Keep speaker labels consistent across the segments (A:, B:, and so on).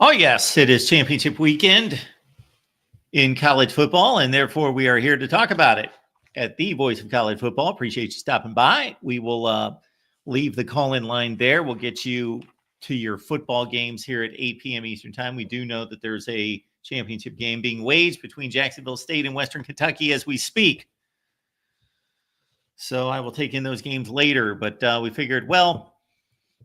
A: Oh, yes, it is championship weekend in college football, and therefore we are here to talk about it at the Voice of College Football. Appreciate you stopping by. We will leave the call-in line there. We'll get you to your football games here at 8 p.m. Eastern Time. We do know that there's a championship game being waged between Jacksonville State and Western Kentucky as we speak. So I will take in those games later, but we figured, well,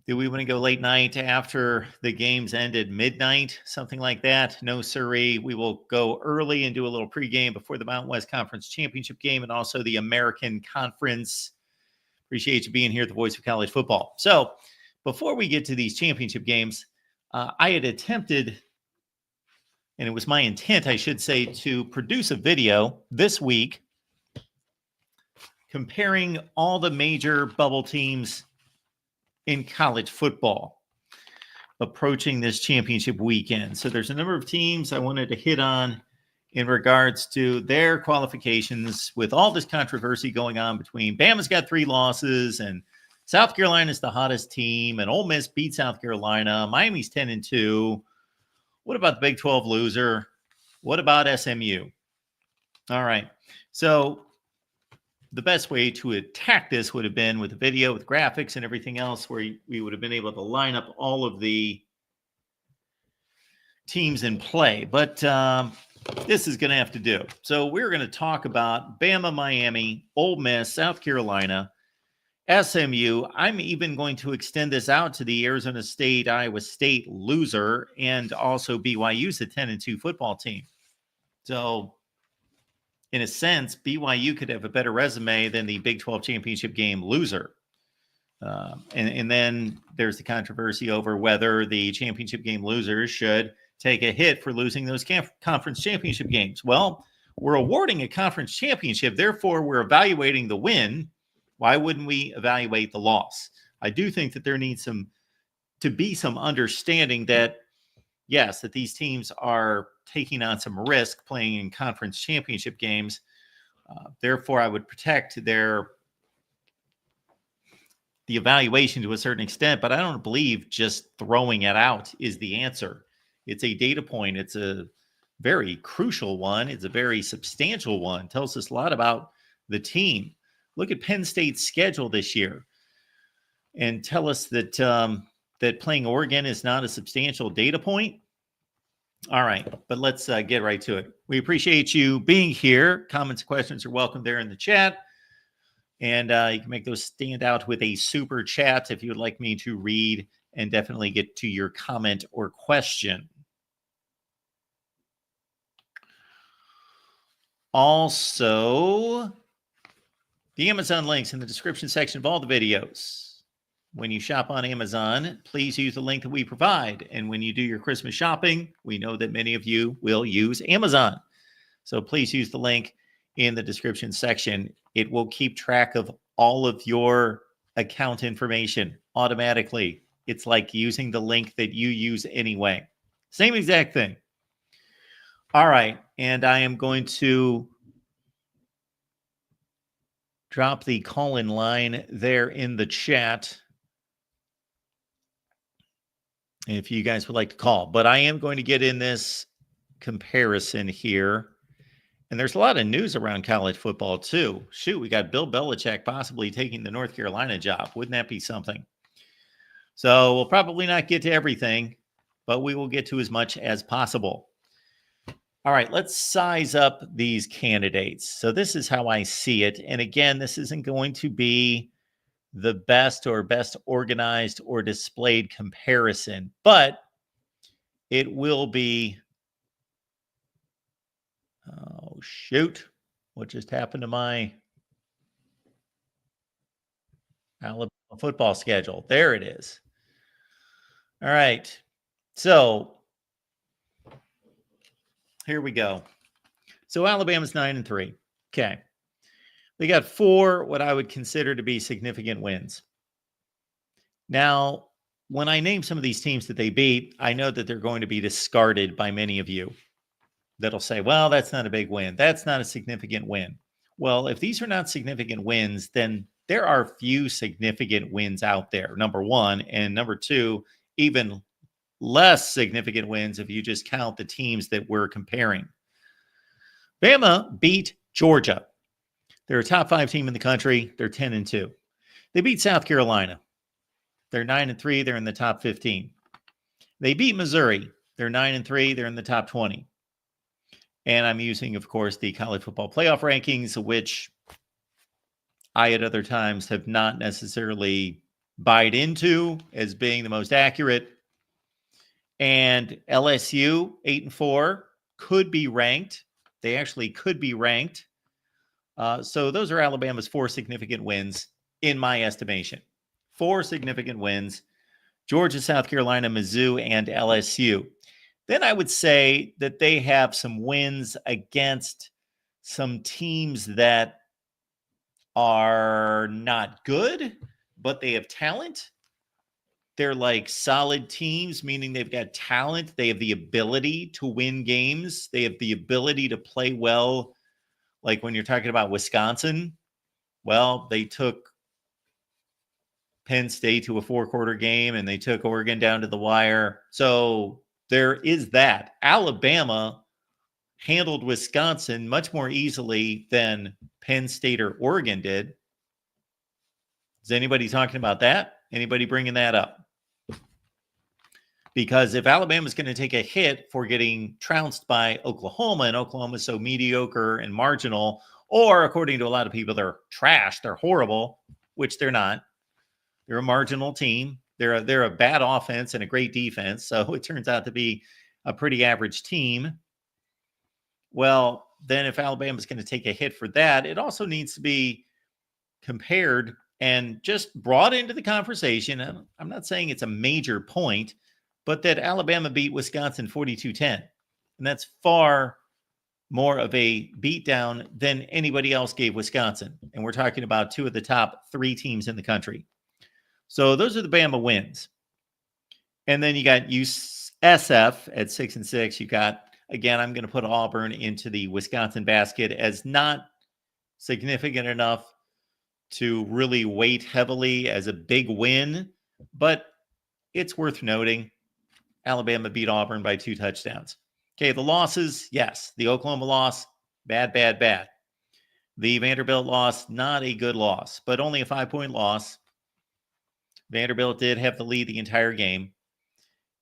A: do we want to go late night after the games ended midnight, something like that? No, sirree. We will go early and do a little pregame before the Mountain West Conference Championship game and also the American Conference. Appreciate you being here at the Voice of College Football. So before we get to these championship games, I had attempted, and it was my intent, I should say, to produce a video this week comparing all the major bubble teams in college football approaching this championship weekend. So there's a number of teams I wanted to hit on in regards to their qualifications with all this controversy going on between Bama's got 3 losses and South Carolina's the hottest team and Ole Miss beat South Carolina. Miami's 10-2. What about the Big 12 loser? What about SMU? All right. So the best way to attack this would have been with a video, with graphics and everything else, where we would have been able to line up all of the teams in play. But this is going to have to do. So we're going to talk about Bama, Miami, Ole Miss, South Carolina, SMU. I'm even going to extend this out to the Arizona State, Iowa State loser, and also BYU's a 10-2 football team. So in a sense, BYU could have a better resume than the Big 12 championship game loser. And then there's the controversy over whether the championship game losers should take a hit for losing those conference championship games. Well, we're awarding a conference championship. Therefore, we're evaluating the win. Why wouldn't we evaluate the loss? I do think that there needs to be some understanding that, yes, that these teams are taking on some risk playing in conference championship games. Therefore, I would protect the evaluation to a certain extent, but I don't believe just throwing it out is the answer. It's a data point. It's a very crucial one. It's a very substantial one. It tells us a lot about the team. Look at Penn State's schedule this year and tell us that that playing Oregon is not a substantial data point. All right, but let's get right to it. We appreciate you being here. Comments, questions are welcome there in the chat. And you can make those stand out with a super chat if you would like me to read and definitely get to your comment or question. Also, the Amazon links in the description section of all the videos. When you shop on Amazon, please use the link that we provide. And when you do your Christmas shopping, we know that many of you will use Amazon. So please use the link in the description section. It will keep track of all of your account information automatically. It's like using the link that you use anyway. Same exact thing. All right. And I am going to drop the call-in line there in the chat if you guys would like to call. But I am going to get in this comparison here. And there's a lot of news around college football, too. Shoot, we got Bill Belichick possibly taking the North Carolina job. Wouldn't that be something? So we'll probably not get to everything, but we will get to as much as possible. All right, let's size up these candidates. So this is how I see it. And again, this isn't going to be the best or best organized or displayed comparison, but it will be, oh, shoot, what just happened to my Alabama football schedule? There it is. All right, so here we go. So Alabama's 9-3. Okay. They got 4 what I would consider to be significant wins. Now, when I name some of these teams that they beat, I know that they're going to be discarded by many of you that'll say, well, that's not a big win. That's not a significant win. Well, if these are not significant wins, then there are few significant wins out there, number one. And number two, even less significant wins if you just count the teams that we're comparing. Bama beat Georgia. They're a top 5 team in the country. They're 10-2. They beat South Carolina. They're 9-3. They're in the top 15. They beat Missouri. They're 9-3. They're in the top 20. And I'm using, of course, the college football playoff rankings, which I at other times have not necessarily bought into as being the most accurate. And LSU, 8-4, could be ranked. They actually could be ranked. So those are Alabama's 4 significant wins, in my estimation. 4 significant wins: Georgia, South Carolina, Mizzou, and LSU. Then I would say that they have some wins against some teams that are not good, but they have talent. They're like solid teams, meaning they've got talent. They have the ability to win games. They have the ability to play well. Like when you're talking about Wisconsin, well, they took Penn State to a 4-quarter game and they took Oregon down to the wire. So there is that. Alabama handled Wisconsin much more easily than Penn State or Oregon did. Is anybody talking about that? Anybody bringing that up? Because if Alabama's going to take a hit for getting trounced by Oklahoma, and Oklahoma's so mediocre and marginal, or according to a lot of people, they're trash, they're horrible, which they're not. They're a marginal team. They're a bad offense and a great defense. So it turns out to be a pretty average team. Well, then if Alabama's going to take a hit for that, it also needs to be compared and just brought into the conversation. I'm not saying it's a major point, but that Alabama beat Wisconsin 42-10. And that's far more of a beatdown than anybody else gave Wisconsin. And we're talking about 2 of the top 3 teams in the country. So those are the Bama wins. And then you got USF at 6-6. You got, again, I'm going to put Auburn into the Wisconsin basket as not significant enough to really weight heavily as a big win, but it's worth noting. Alabama beat Auburn by 2 touchdowns. Okay, the losses, yes. The Oklahoma loss, bad. The Vanderbilt loss, not a good loss, but only a 5-point loss. Vanderbilt did have the lead the entire game.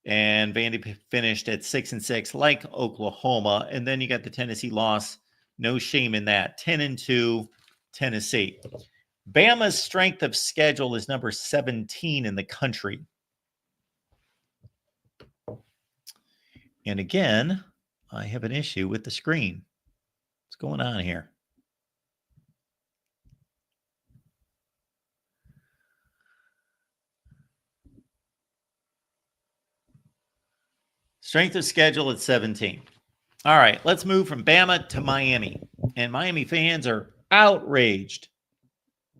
A: And Vandy finished at 6-6 like Oklahoma. And then you got the Tennessee loss. No shame in that. 10-2 Tennessee. Bama's strength of schedule is number 17 in the country. And again, I have an issue with the screen. What's going on here? Strength of schedule at 17. All right, let's move from Bama to Miami. And Miami fans are outraged.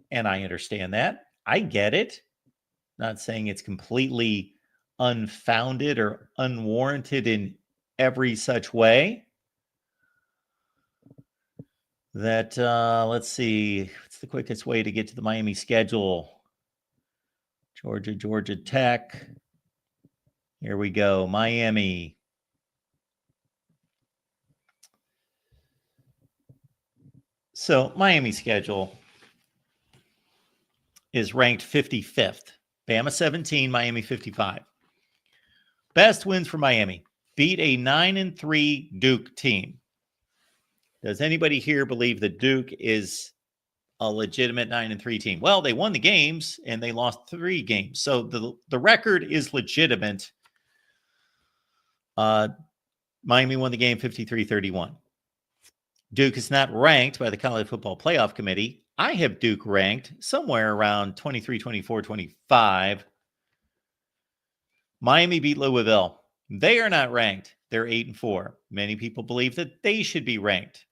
A: And I understand that. I get it. Not saying it's completely unfounded or unwarranted in every such way. That, let's see, what's the quickest way to get to the Miami schedule? Georgia Tech. Here we go. Miami. So Miami schedule is ranked 55th. Bama 17, Miami 55. Best wins for Miami. Beat a 9-3 Duke team. Does anybody here believe that Duke is a legitimate 9-3 team? Well, they won the games and they lost 3 games. So the record is legitimate. Miami won the game 53-31. Duke is not ranked by the College Football Playoff Committee. I have Duke ranked somewhere around 23, 24, 25. Miami beat Louisville. They are not ranked. They're 8-4. Many people believe that they should be ranked.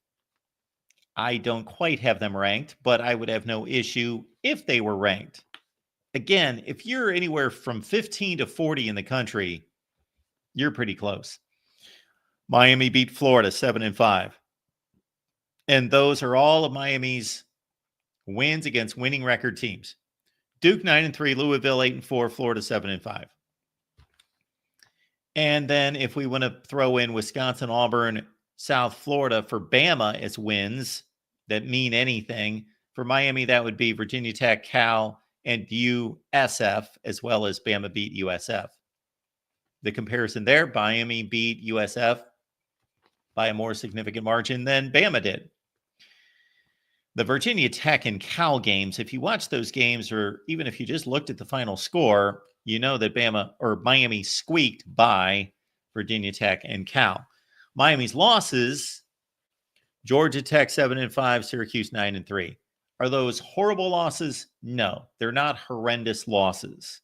A: I don't quite have them ranked, but I would have no issue if they were ranked. Again, if you're anywhere from 15 to 40 in the country, you're pretty close. Miami beat Florida 7-5. And those are all of Miami's wins against winning record teams. Duke 9-3, Louisville 8-4, Florida 7-5. And then if we want to throw in Wisconsin, Auburn, South Florida for Bama as wins that mean anything. For Miami, that would be Virginia Tech, Cal, and USF, as well as Bama beat USF. The comparison there, Miami beat USF by a more significant margin than Bama did. The Virginia Tech and Cal games, if you watch those games, or even if you just looked at the final score, you know that Bama or Miami squeaked by Virginia Tech and Cal. Miami's losses, Georgia Tech 7-5, Syracuse 9-3. Are those horrible losses? No, they're not horrendous losses.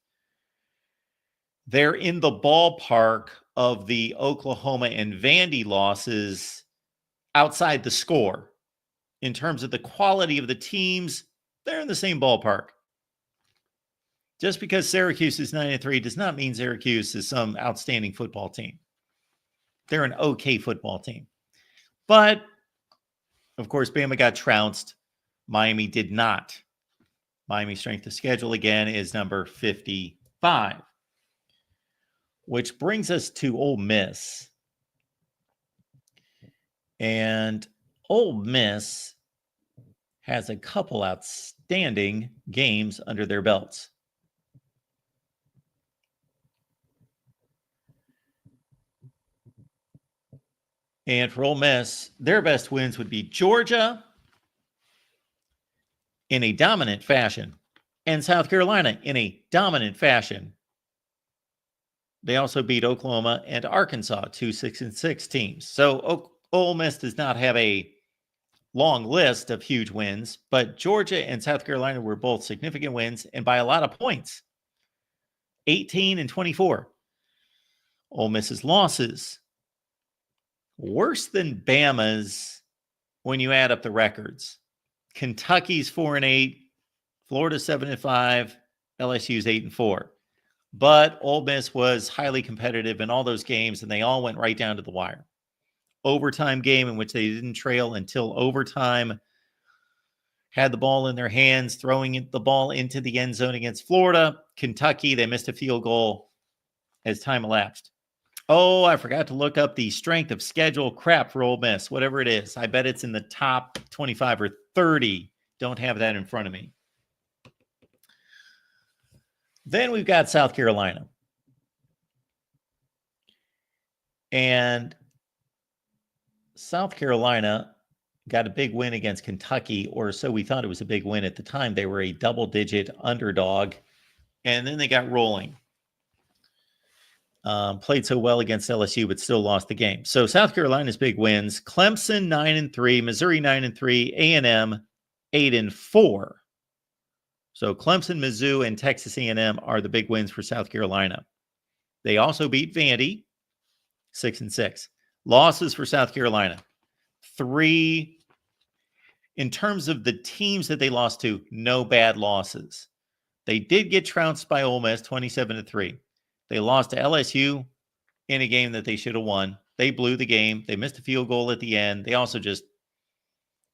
A: They're in the ballpark of the Oklahoma and Vandy losses outside the score. In terms of the quality of the teams, they're in the same ballpark. Just because Syracuse is 9-3 does not mean Syracuse is some outstanding football team. They're an okay football team. But, of course, Bama got trounced. Miami did not. Miami's strength of schedule, again, is number 55. Which brings us to Ole Miss. And Ole Miss has a couple outstanding games under their belts. And for Ole Miss, their best wins would be Georgia in a dominant fashion and South Carolina in a dominant fashion. They also beat Oklahoma and Arkansas, 2 6-6 teams. So Ole Miss does not have a long list of huge wins, but Georgia and South Carolina were both significant wins and by a lot of points, 18-24. Ole Miss's losses, worse than Bama's when you add up the records. Kentucky's 4-8, Florida 7-5, LSU's 8-4. But Ole Miss was highly competitive in all those games, and they all went right down to the wire. Overtime game in which they didn't trail until overtime, had the ball in their hands, throwing the ball into the end zone against Florida. Kentucky, they missed a field goal as time elapsed. Oh, I forgot to look up the strength of schedule crap for Ole Miss, whatever it is. I bet it's in the top 25 or 30. Don't have that in front of me. Then we've got South Carolina. And South Carolina got a big win against Kentucky, or so we thought it was a big win at the time. They were a double-digit underdog, and then they got rolling. Played so well against LSU, but still lost the game. So South Carolina's big wins: Clemson 9-3, Missouri 9-3, A&M 8-4. So Clemson, Mizzou, and Texas A&M are the big wins for South Carolina. They also beat Vandy 6-6. Losses for South Carolina, 3. In terms of the teams that they lost to, no bad losses. They did get trounced by Ole Miss 27-3. They lost to LSU in a game that they should have won. They blew the game. They missed a field goal at the end. They also just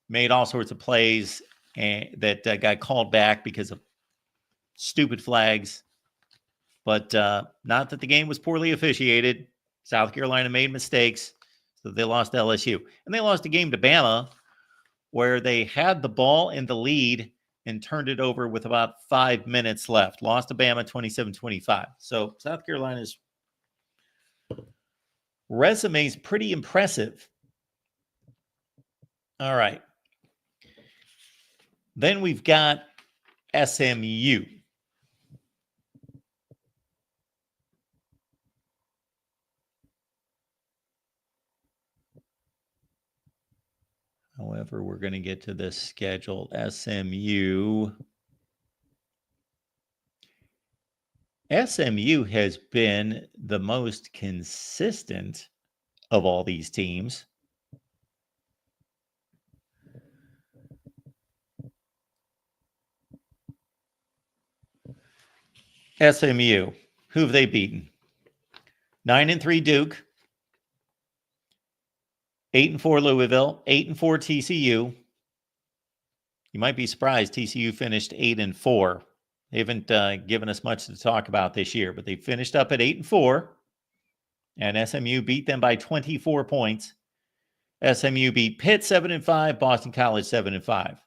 A: made all sorts of plays that got called back because of stupid flags. But not that the game was poorly officiated. South Carolina made mistakes, so they lost to LSU. And they lost a game to Bama where they had the ball in the lead and turned it over with about 5 minutes left. Lost to Bama 27-25. So South Carolina's resume is pretty impressive. All right. Then we've got SMU. However, we're going to get to this schedule. SMU has been the most consistent of all these teams. SMU, who have they beaten? 9-3 Duke, 8-4 Louisville, 8-4 TCU. You might be surprised TCU finished 8-4. They haven't given us much to talk about this year, but they finished up at 8-4. and SMU beat them by 24 points. SMU beat Pitt 7-5, Boston College 7-5.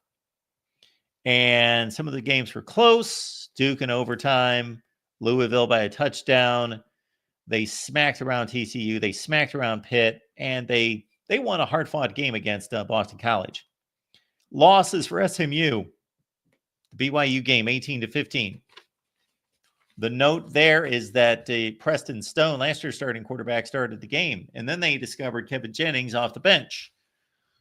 A: And some of the games were close. Duke in overtime, Louisville by a touchdown. They smacked around TCU. They smacked around Pitt, and they won a hard-fought game against Boston College. Losses for SMU. The BYU game, 18-15. The note there is that Preston Stone, last year's starting quarterback, started the game, and then they discovered Kevin Jennings off the bench.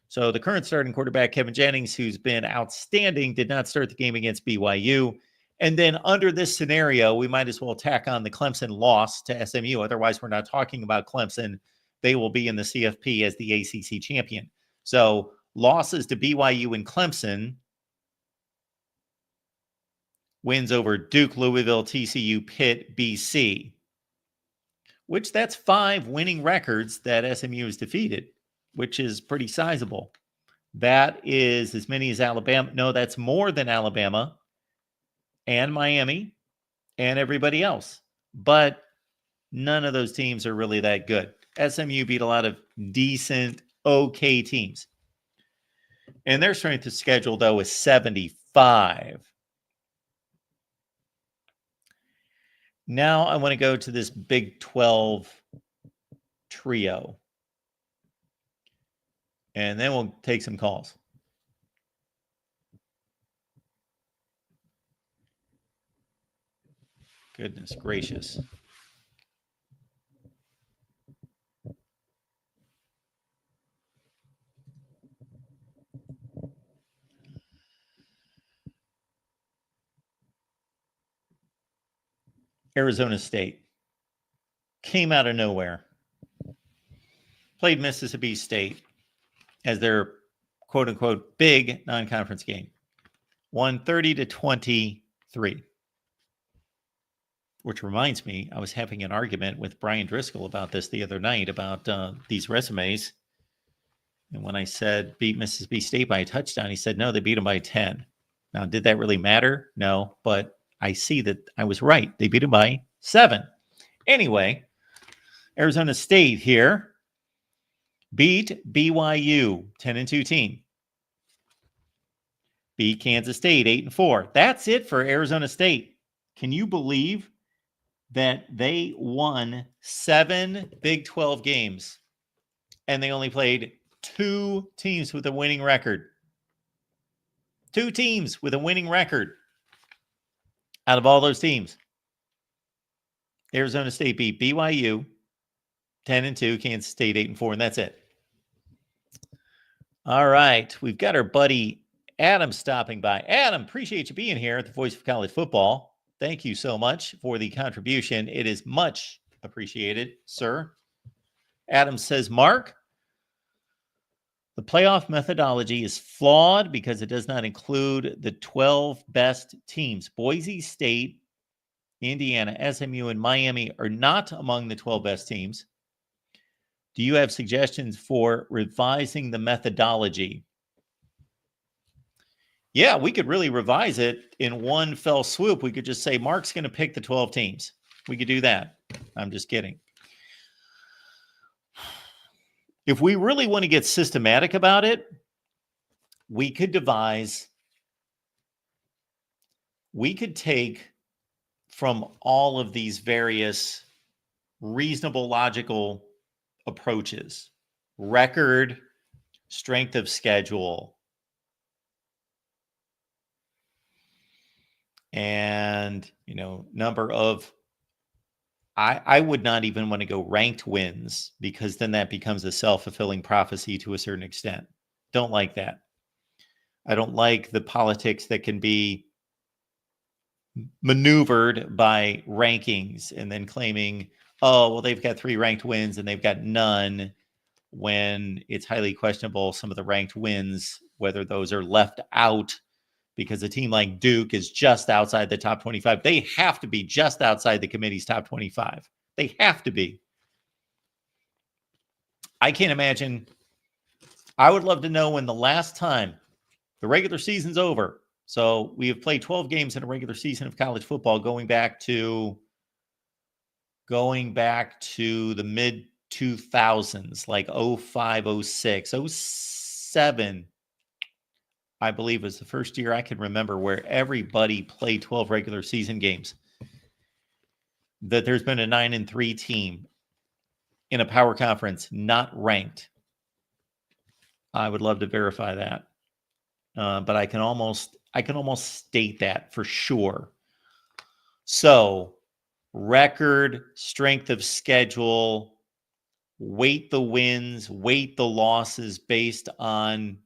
A: So the current starting quarterback, Kevin Jennings, who's been outstanding, did not start the game against BYU. And then under this scenario, we might as well tack on the Clemson loss to SMU. Otherwise, we're not talking about Clemson. They will be in the CFP as the ACC champion. So losses to BYU and Clemson, wins over Duke, Louisville, TCU, Pitt, BC, which that's 5 winning records that SMU has defeated, which is pretty sizable. That is as many as Alabama. No, that's more than Alabama and Miami and everybody else. But none of those teams are really that good. SMU beat a lot of decent, okay teams. And their strength of schedule, though, is 75. Now I want to go to this Big 12 trio. And then we'll take some calls. Goodness gracious. Arizona State came out of nowhere, played Mississippi State as their quote-unquote big non-conference game, won 30-23, which reminds me, I was having an argument with Brian Driscoll about this the other night, about these resumes. And when I said beat Mississippi State by a touchdown, he said, no, they beat them by 10. Now, did that really matter? No, but I see that I was right. They beat them by 7. Anyway, Arizona State here beat BYU, 10-2 team. Beat Kansas State, 8-4. That's it for Arizona State. Can you believe that they won 7 Big 12 games and they only played 2 teams with a winning record? 2 teams with a winning record out of all those teams. Arizona State beat BYU 10-2, Kansas State 8-4, and that's it. All right, we've got our buddy Adam stopping by. Adam, appreciate you being here at the Voice of College Football. Thank you so much for the contribution. It is much appreciated, sir. Adam says, Mark, the playoff methodology is flawed because it does not include the 12 best teams. Boise State, Indiana, SMU, and Miami are not among the 12 best teams. Do you have suggestions for revising the methodology? Yeah, we could really revise it in one fell swoop. We could just say Mark's going to pick the 12 teams. We could do that. I'm just kidding. If we really want to get systematic about it, we could take from all of these various reasonable, logical approaches: record, strength of schedule, and, number of, I would not even want to go ranked wins, because then that becomes a self-fulfilling prophecy to a certain extent. Don't like that. I don't like the politics that can be maneuvered by rankings and then claiming, oh, well, they've got 3 ranked wins and they've got none, when it's highly questionable some of the ranked wins, whether those are left out because a team like Duke is just outside the top 25. They have to be just outside the committee's top 25. They have to be. I can't imagine. I would love to know when the last time the regular season's over. So we have played 12 games in a regular season of college football going back to going back to the mid 2000s, like 05, 06, 07, I believe was the first year I can remember where everybody played 12 regular season games. That there's been a 9-3 team in a power conference not ranked. I would love to verify that. But I can almost state that for sure. So, record, strength of schedule, weight the wins, weight the losses based on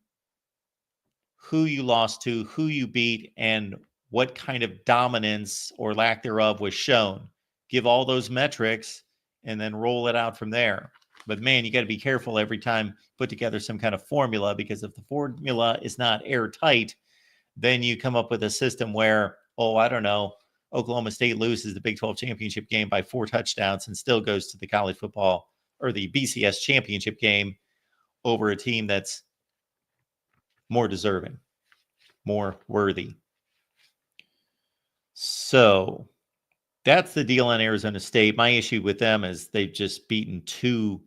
A: who you lost to, who you beat, and what kind of dominance or lack thereof was shown. Give all those metrics and then roll it out from there. But man, you got to be careful every time put together some kind of formula, because if the formula is not airtight, then you come up with a system where, I don't know, Oklahoma State loses the Big 12 championship game by 4 touchdowns and still goes to the college football or the BCS championship game over a team that's more deserving, more worthy. So that's the deal on Arizona State. My issue with them is they've just beaten 2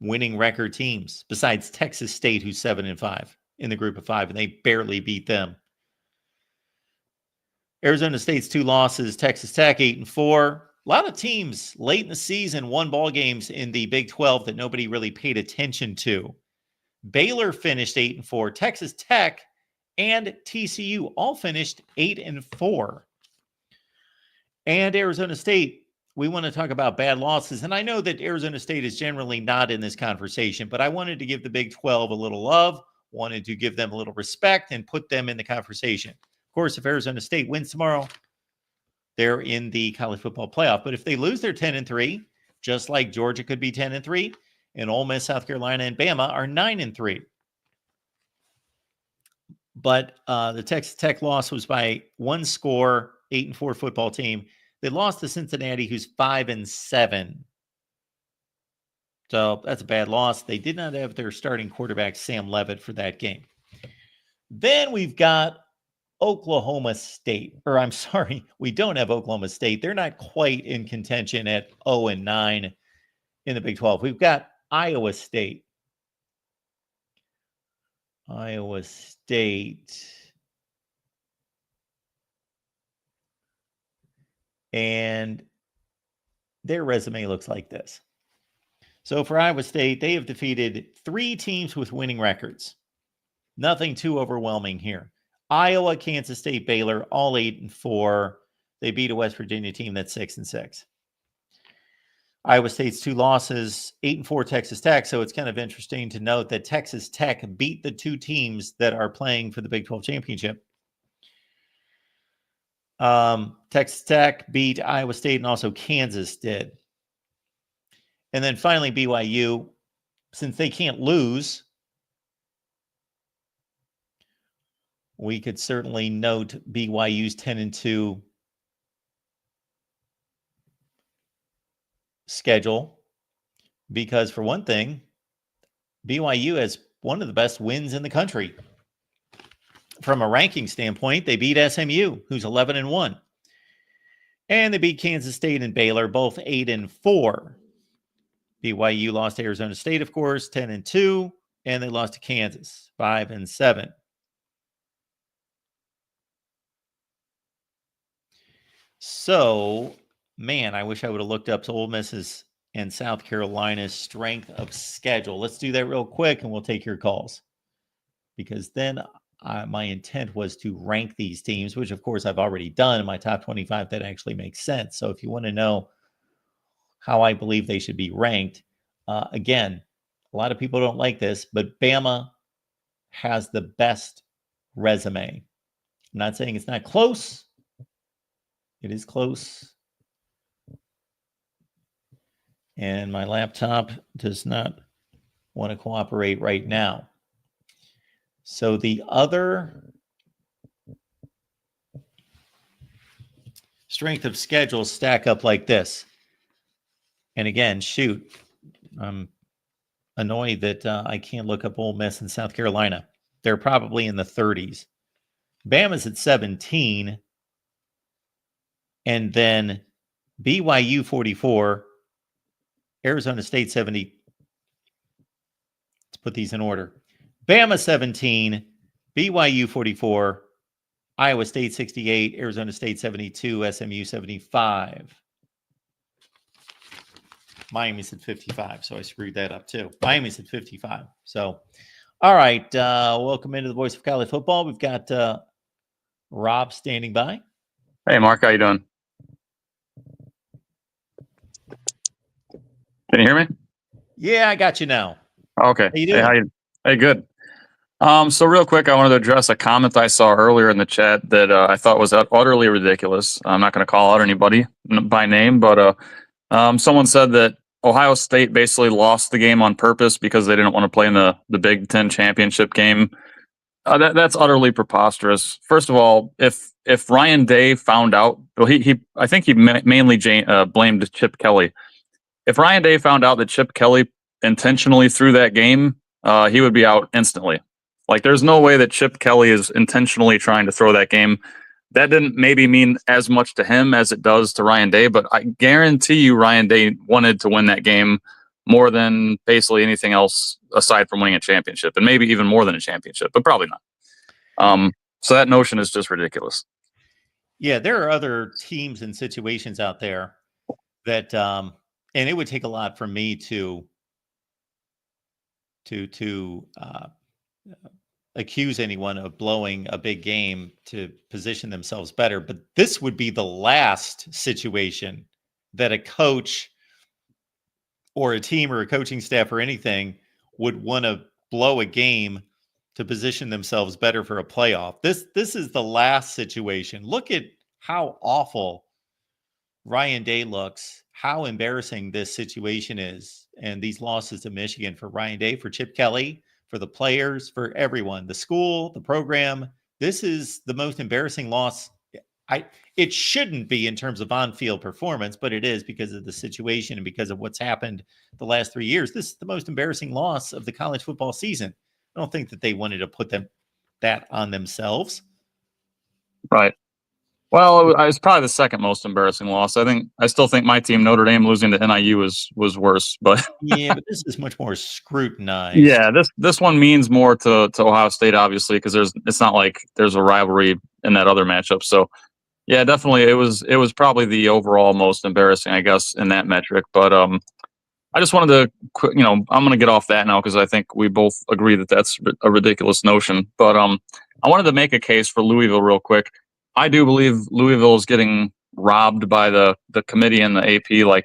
A: winning record teams besides Texas State, who's 7-5 in the group of 5, and they barely beat them. Arizona State's 2 losses, Texas Tech 8-4. A lot of teams late in the season won ball games in the Big 12 that nobody really paid attention to. Baylor finished 8-4. Texas Tech and TCU all finished 8-4. And Arizona State, we want to talk about bad losses. And I know that Arizona State is generally not in this conversation, but I wanted to give the Big 12 a little love, wanted to give them a little respect and put them in the conversation. Of course, if Arizona State wins tomorrow, they're in the college football playoff. But if they lose, they're 10-3, just like Georgia could be 10-3, and Ole Miss, South Carolina, and Bama are 9-3. But the Texas Tech loss was by 1 score, 8-4 football team. They lost to Cincinnati, who's 5-7. So that's a bad loss. They did not have their starting quarterback, Sam Leavitt, for that game. Then we've got Oklahoma State. Or I'm sorry, we don't have Oklahoma State. They're not quite in contention at 0-9 in the Big 12. We've got Iowa State. Iowa State. And their resume looks like this. So for Iowa State, they have defeated 3 teams with winning records. Nothing too overwhelming here. Iowa, Kansas State, Baylor, all 8-4. They beat a West Virginia team that's 6-6. Iowa State's 2 losses, 8-4 Texas Tech. So it's kind of interesting to note that Texas Tech beat the 2 teams that are playing for the Big 12 championship. Texas Tech beat Iowa State, and also Kansas did. And then finally, BYU, since they can't lose, we could certainly note BYU's 10-2 schedule, because for one thing, BYU has one of the best wins in the country. From a ranking standpoint, they beat SMU, who's 11-1. And they beat Kansas State and Baylor, both 8-4. BYU lost to Arizona State, of course, 10-2. And they lost to Kansas, 5-7. So, man, I wish I would have looked up to Ole Miss's and South Carolina's strength of schedule. Let's do that real quick, and we'll take your calls. Because then my intent was to rank these teams, which, of course, I've already done in my top 25. That actually makes sense. So if you want to know how I believe they should be ranked, again, a lot of people don't like this, but Bama has the best resume. I'm not saying it's not close. It is close. And my laptop does not want to cooperate right now. So the other strength of schedules stack up like this. And again, shoot, I'm annoyed that I can't look up Ole Miss and South Carolina. They're probably in the 30s. Bama's at 17. And then BYU 44, Arizona State 70. Let's put these in order. Bama 17, BYU 44, Iowa State 68, Arizona State 72, SMU 75. Miami's at 55, so I screwed that up too. Miami's at 55. So, all right. Welcome into the Voice of College Football. We've got Rob standing by.
B: Hey, Mark, how you doing? Can you hear me?
A: Yeah, I got you now.
B: Okay.
A: How you doing?
B: Hey, good. So real quick, I wanted to address a comment I saw earlier in the chat that I thought was utterly ridiculous. I'm not going to call out anybody by name, but someone said that Ohio State basically lost the game on purpose because they didn't want to play in the Big Ten championship game. That's utterly preposterous. First of all, if Ryan Day found out, well, I think he mainly blamed Chip Kelly. If Ryan Day found out that Chip Kelly intentionally threw that game, he would be out instantly. Like, there's no way that Chip Kelly is intentionally trying to throw that game. That didn't maybe mean as much to him as it does to Ryan Day, but I guarantee you Ryan Day wanted to win that game more than basically anything else aside from winning a championship, and maybe even more than a championship, but probably not. So that notion is just ridiculous.
A: Yeah, there are other teams and situations out there that, and it would take a lot for me to accuse anyone of blowing a big game to position themselves better. But this would be the last situation that a coach or a team or a coaching staff or anything would want to blow a game to position themselves better for a playoff. This is the last situation. Look at how awful Ryan Day looks, how embarrassing this situation is, and these losses to Michigan for Ryan Day, for Chip Kelly, for the players, for everyone, the school, the program. This is the most embarrassing loss. It shouldn't be in terms of on-field performance, but it is because of the situation and because of what's happened the last 3 years. This is the most embarrassing loss of the college football season. I don't think that they wanted to put that on themselves.
B: Right. Well, it's probably the second most embarrassing loss. I still think my team, Notre Dame, losing to NIU was worse. But
A: yeah, but this is much more scrutinized.
B: Yeah, this one means more to Ohio State, obviously, because it's not like there's a rivalry in that other matchup. So yeah, definitely it was probably the overall most embarrassing, I guess, in that metric. But I just wanted to, I'm going to get off that now because I think we both agree that that's a ridiculous notion. But I wanted to make a case for Louisville real quick. I do believe Louisville is getting robbed by the committee and the AP. Like,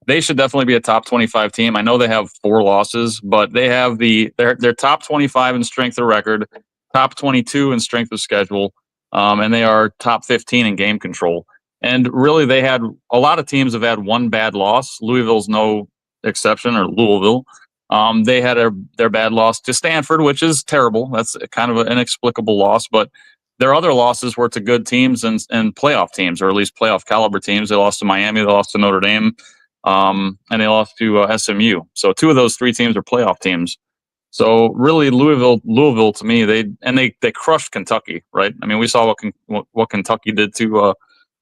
B: they should definitely be a top 25 team. I know they have 4 losses, but they have they're top 25 in strength of record, top 22 in strength of schedule, and they are top 15 in game control. And really, a lot of teams have had one bad loss. Louisville's no exception, or Louisville. They had their bad loss to Stanford, which is terrible. That's kind of an inexplicable loss, but their other losses were to good teams and playoff teams, or at least playoff caliber teams. They lost to Miami, they lost to Notre Dame, and they lost to SMU. So 2 of those 3 teams are playoff teams. So really, Louisville to me, they crushed Kentucky, right? I mean, we saw what Kentucky did to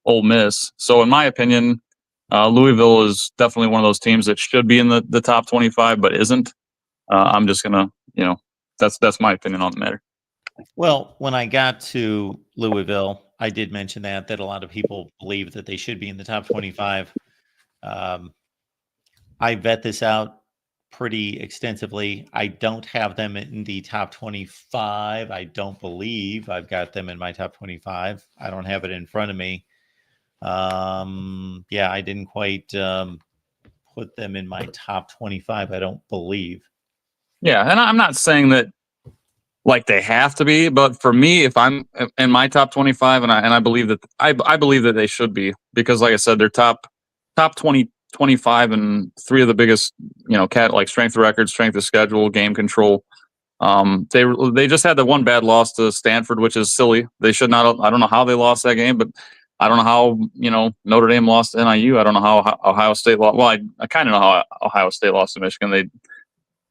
B: Ole Miss. So in my opinion, Louisville is definitely one of those teams that should be in the top 25, but isn't. I'm just gonna, that's my opinion on the matter.
A: Well, when I got to Louisville, I did mention that a lot of people believe that they should be in the top 25. I vet this out pretty extensively. I don't have them in the top 25. I don't believe I've got them in my top 25. I don't have it in front of me. I didn't quite put them in my top 25. I don't believe.
B: Yeah, and I'm not saying that like they have to be, but for me, if I'm in my top 25, and I believe that I believe that they should be, because like I said, they're top 20, 25 and 3 of the biggest, like strength of record, strength of schedule, game control. They just had the one bad loss to Stanford, which is silly. They should not. I don't know how they lost that game, but I don't know how Notre Dame lost to NIU. I don't know how Ohio State lost. Well, I kind of know how Ohio State lost to Michigan.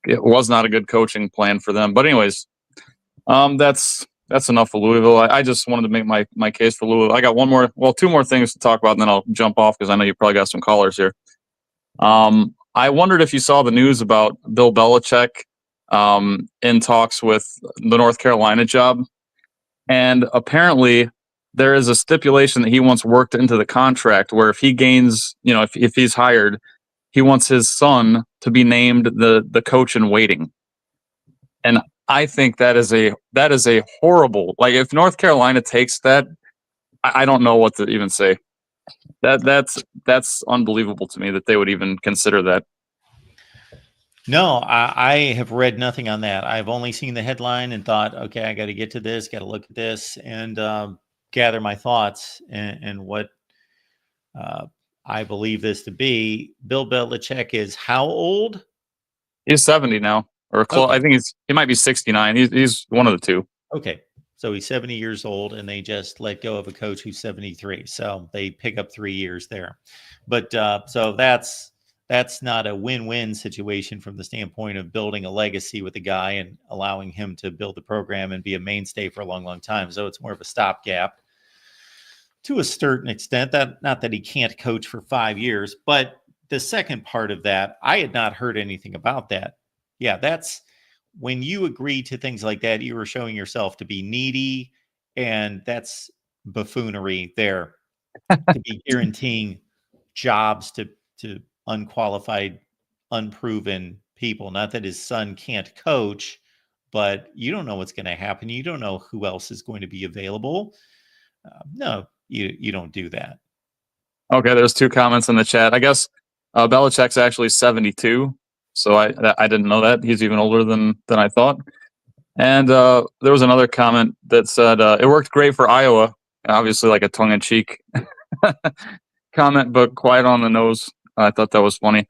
B: It was not a good coaching plan for them. But anyways, that's that's enough for Louisville. I just wanted to make my case for Louisville. I got two more things to talk about, and then I'll jump off because I know you probably got some callers here. I wondered if you saw the news about Bill Belichick in talks with the North Carolina job, and apparently there is a stipulation that he wants worked into the contract where if he gains, if he's hired, he wants his son to be named the coach in waiting. And I think that is a horrible, like, if North Carolina takes that, I don't know what to even say. That's unbelievable to me that they would even consider that.
A: No, I have read nothing on that. I've only seen the headline and thought, okay, I got to get to this, got to look at this, and gather my thoughts and what I believe this to be. Bill Belichick is how old?
B: He's 70 now, or close.
A: Okay.
B: I think he might be 69. He's one of the two.
A: Okay. So he's 70 years old, and they just let go of a coach who's 73. So they pick up 3 years there. But so that's not a win-win situation from the standpoint of building a legacy with the guy and allowing him to build the program and be a mainstay for a long, long time. So it's more of a stopgap to a certain extent. That not that he can't coach for 5 years, but the second part of that, I had not heard anything about that. Yeah, that's when you agree to things like that, you were showing yourself to be needy, and that's buffoonery there to be guaranteeing jobs to unqualified, unproven people. Not that his son can't coach, but you don't know what's going to happen. You don't know who else is going to be available. No, you don't do that.
B: Okay, there's two comments in the chat. I guess Belichick's actually 72, so I didn't know that. He's even older than I thought. And there was another comment that said it worked great for Iowa. Obviously, like a tongue-in-cheek comment, but quite on the nose. I thought that was funny.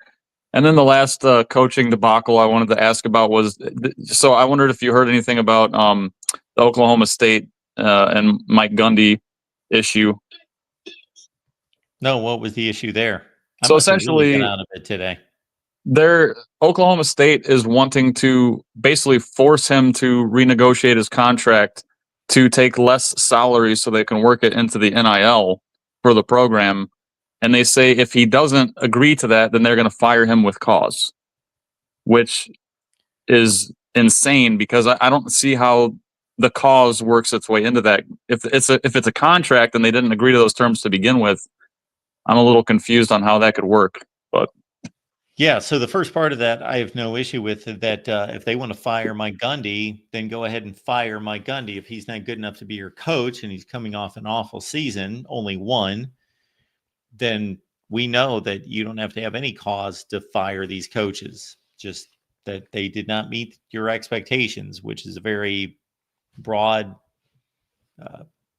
B: And then the last coaching debacle I wanted to ask about was, so I wondered if you heard anything about the Oklahoma State and Mike Gundy issue.
A: No, what was the issue there?
B: So essentially,
A: been out of it today.
B: Oklahoma State is wanting to basically force him to renegotiate his contract to take less salary so they can work it into the NIL for the program. And they say if he doesn't agree to that, then they're going to fire him with cause, which is insane because I don't see how the cause works its way into that. If it's a contract and they didn't agree to those terms to begin with, I'm a little confused on how that could work. But
A: yeah, so the first part of that I have no issue with. That if they want to fire Mike Gundy, then go ahead and fire Mike Gundy. If he's not good enough to be your coach and he's coming off an awful season, only one, then we know that you don't have to have any cause to fire these coaches. Just that they did not meet your expectations, which is a very broad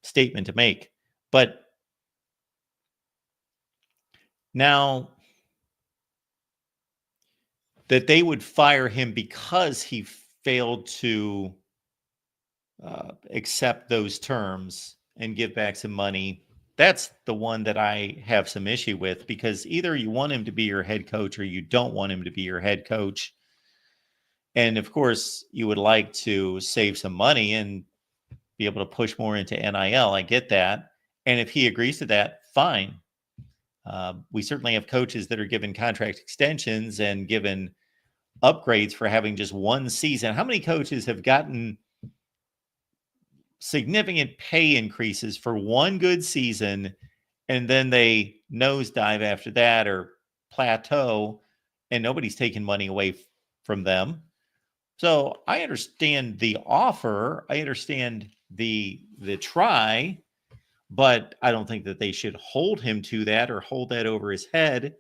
A: statement to make. But now that they would fire him because he failed to accept those terms and give back some money, that's the one that I have some issue with, because either you want him to be your head coach or you don't want him to be your head coach. And of course, you would like to save some money and be able to push more into NIL. I get that. And if he agrees to that, fine. We certainly have coaches that are given contract extensions and given upgrades for having just one season. How many coaches have gotten significant pay increases for one good season and then they nosedive after that or plateau and nobody's taking money away from them? So I understand the offer. I understand the try, but I don't think that they should hold him to that or hold that over his head.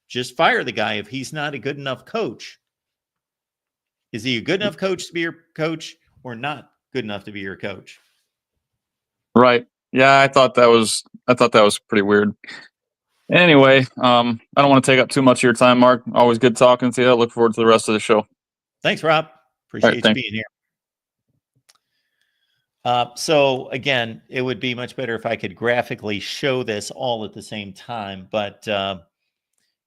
A: Just fire the guy if he's not a good enough coach. Is he a good enough coach to be your coach or not good enough to be your coach?
B: right. Yeah, I thought that was pretty weird. Anyway, I don't want to take up too much of your time, Mark. Always good talking to you. I look forward to the rest of the show.
A: Thanks, Rob. Appreciate you being here. So again, it would be much better if I could graphically show this all at the same time. But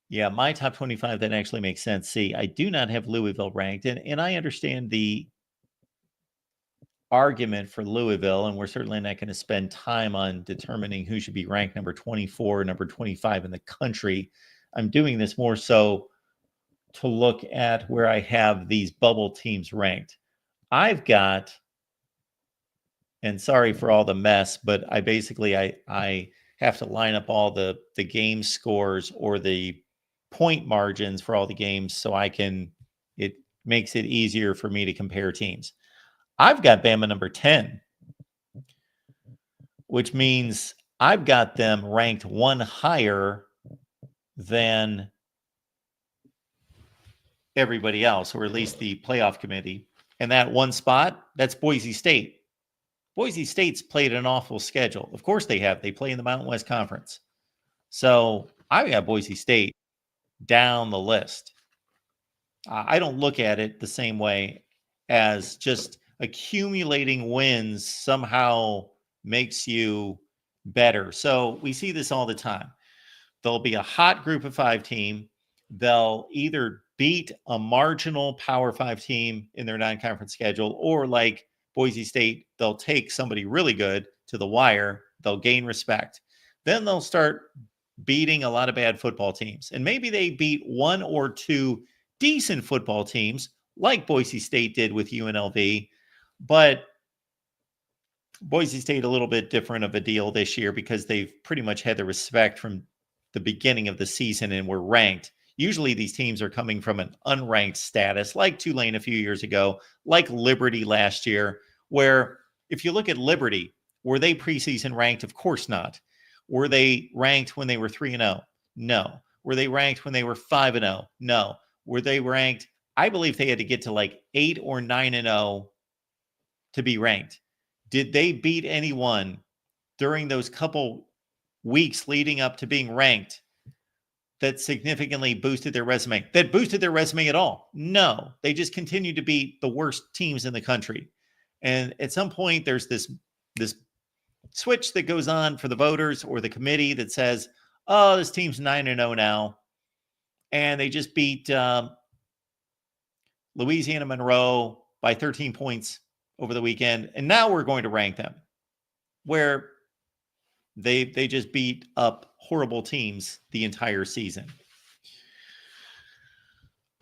A: yeah, my top 25, that actually makes sense. See, I do not have Louisville ranked, and I understand the argument for Louisville, and we're certainly not going to spend time on determining who should be ranked number 24, number 25 in the country. I'm doing this more so to look at where I have these bubble teams ranked. I've got, and sorry for all the mess, but I have to line up all the game scores or the point margins for all the games so it makes it easier for me to compare teams. I've got Bama number 10, which means I've got them ranked one higher than everybody else, or at least the playoff committee. And that one spot, that's Boise State. Boise State's played an awful schedule. Of course they have. They play in the Mountain West Conference. So I've got Boise State down the list. I don't look at it the same way as just accumulating wins somehow makes you better. So we see this all the time. There'll be a hot group of 5 team. They'll either beat a marginal Power 5 team in their non-conference schedule, or like Boise State, they'll take somebody really good to the wire. They'll gain respect. Then they'll start beating a lot of bad football teams. And maybe they beat 1 or 2 decent football teams like Boise State did with UNLV. But Boise State a little bit different of a deal this year because they've pretty much had the respect from the beginning of the season and were ranked. Usually these teams are coming from an unranked status, like Tulane a few years ago, like Liberty last year, where if you look at Liberty, were they preseason ranked? Of course not. Were they ranked when they were 3-0? No. Were they ranked when they were 5-0? No. Were they ranked? I believe they had to get to like 8 or 9-0 to be ranked. Did they beat anyone during those couple weeks leading up to being ranked that significantly boosted their resume? That boosted their resume at all? No. They just continued to beat the worst teams in the country. And at some point, there's this switch that goes on for the voters or the committee that says, oh, this team's 9-0 now. And they just beat Louisiana Monroe by 13 points over the weekend. And now we're going to rank them, where they just beat up horrible teams the entire season.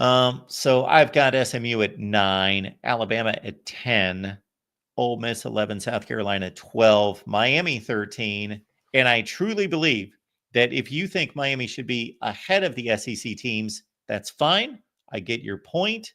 A: So I've got SMU at 9, Alabama at 10, Ole Miss 11, South Carolina 12, Miami 13. And I truly believe that if you think Miami should be ahead of the SEC teams, that's fine. I get your point.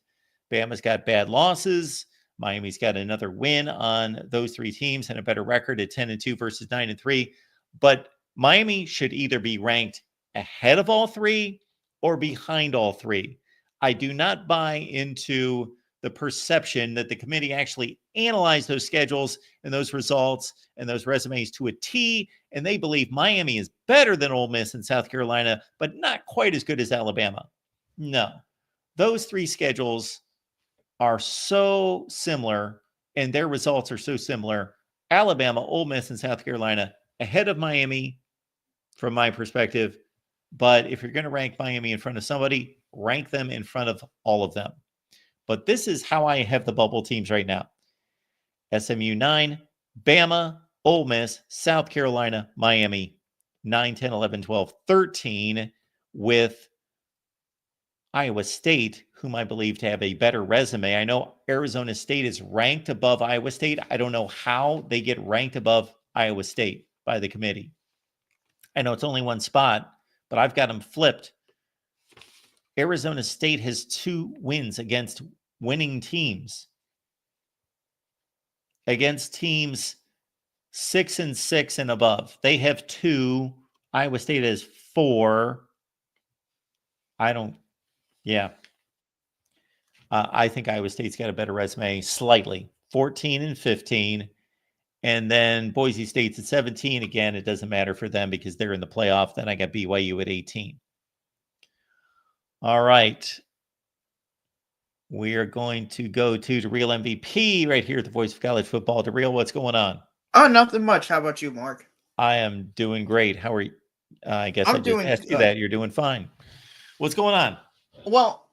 A: Bama's got bad losses. Miami's got another win on those 3 teams and a better record at 10-2 versus 9-3. But Miami should either be ranked ahead of all 3 or behind all 3. I do not buy into the perception that the committee actually analyzed those schedules and those results and those resumes to a T, and they believe Miami is better than Ole Miss and South Carolina, but not quite as good as Alabama. No. Those 3 schedules are so similar, and their results are so similar. Alabama, Ole Miss, and South Carolina ahead of Miami from my perspective. But if you're going to rank Miami in front of somebody, rank them in front of all of them. But this is how I have the bubble teams right now. SMU 9, Bama, Ole Miss, South Carolina, Miami, 9, 10, 11, 12, 13, with Iowa State, whom I believe to have a better resume. I know Arizona State is ranked above Iowa State. I don't know how they get ranked above Iowa State by the committee. I know it's only one spot, but I've got them flipped. Arizona State has 2 wins against winning teams. Against teams 6-6 and above. They have 2. Iowa State has 4. I think Iowa State's got a better resume slightly. 14-15. And then Boise State's at 17. Again, it doesn't matter for them because they're in the playoff. Then I got BYU at 18. All right. We are going to go to the real MVP right here at the Voice of College Football. The real, what's going on?
C: Oh, nothing much. How about you, Mark?
A: I am doing great. How are you? I guess
C: I'm
A: I just
C: doing
A: asked you
C: good.
A: that. You're doing fine. What's going on?
C: Well,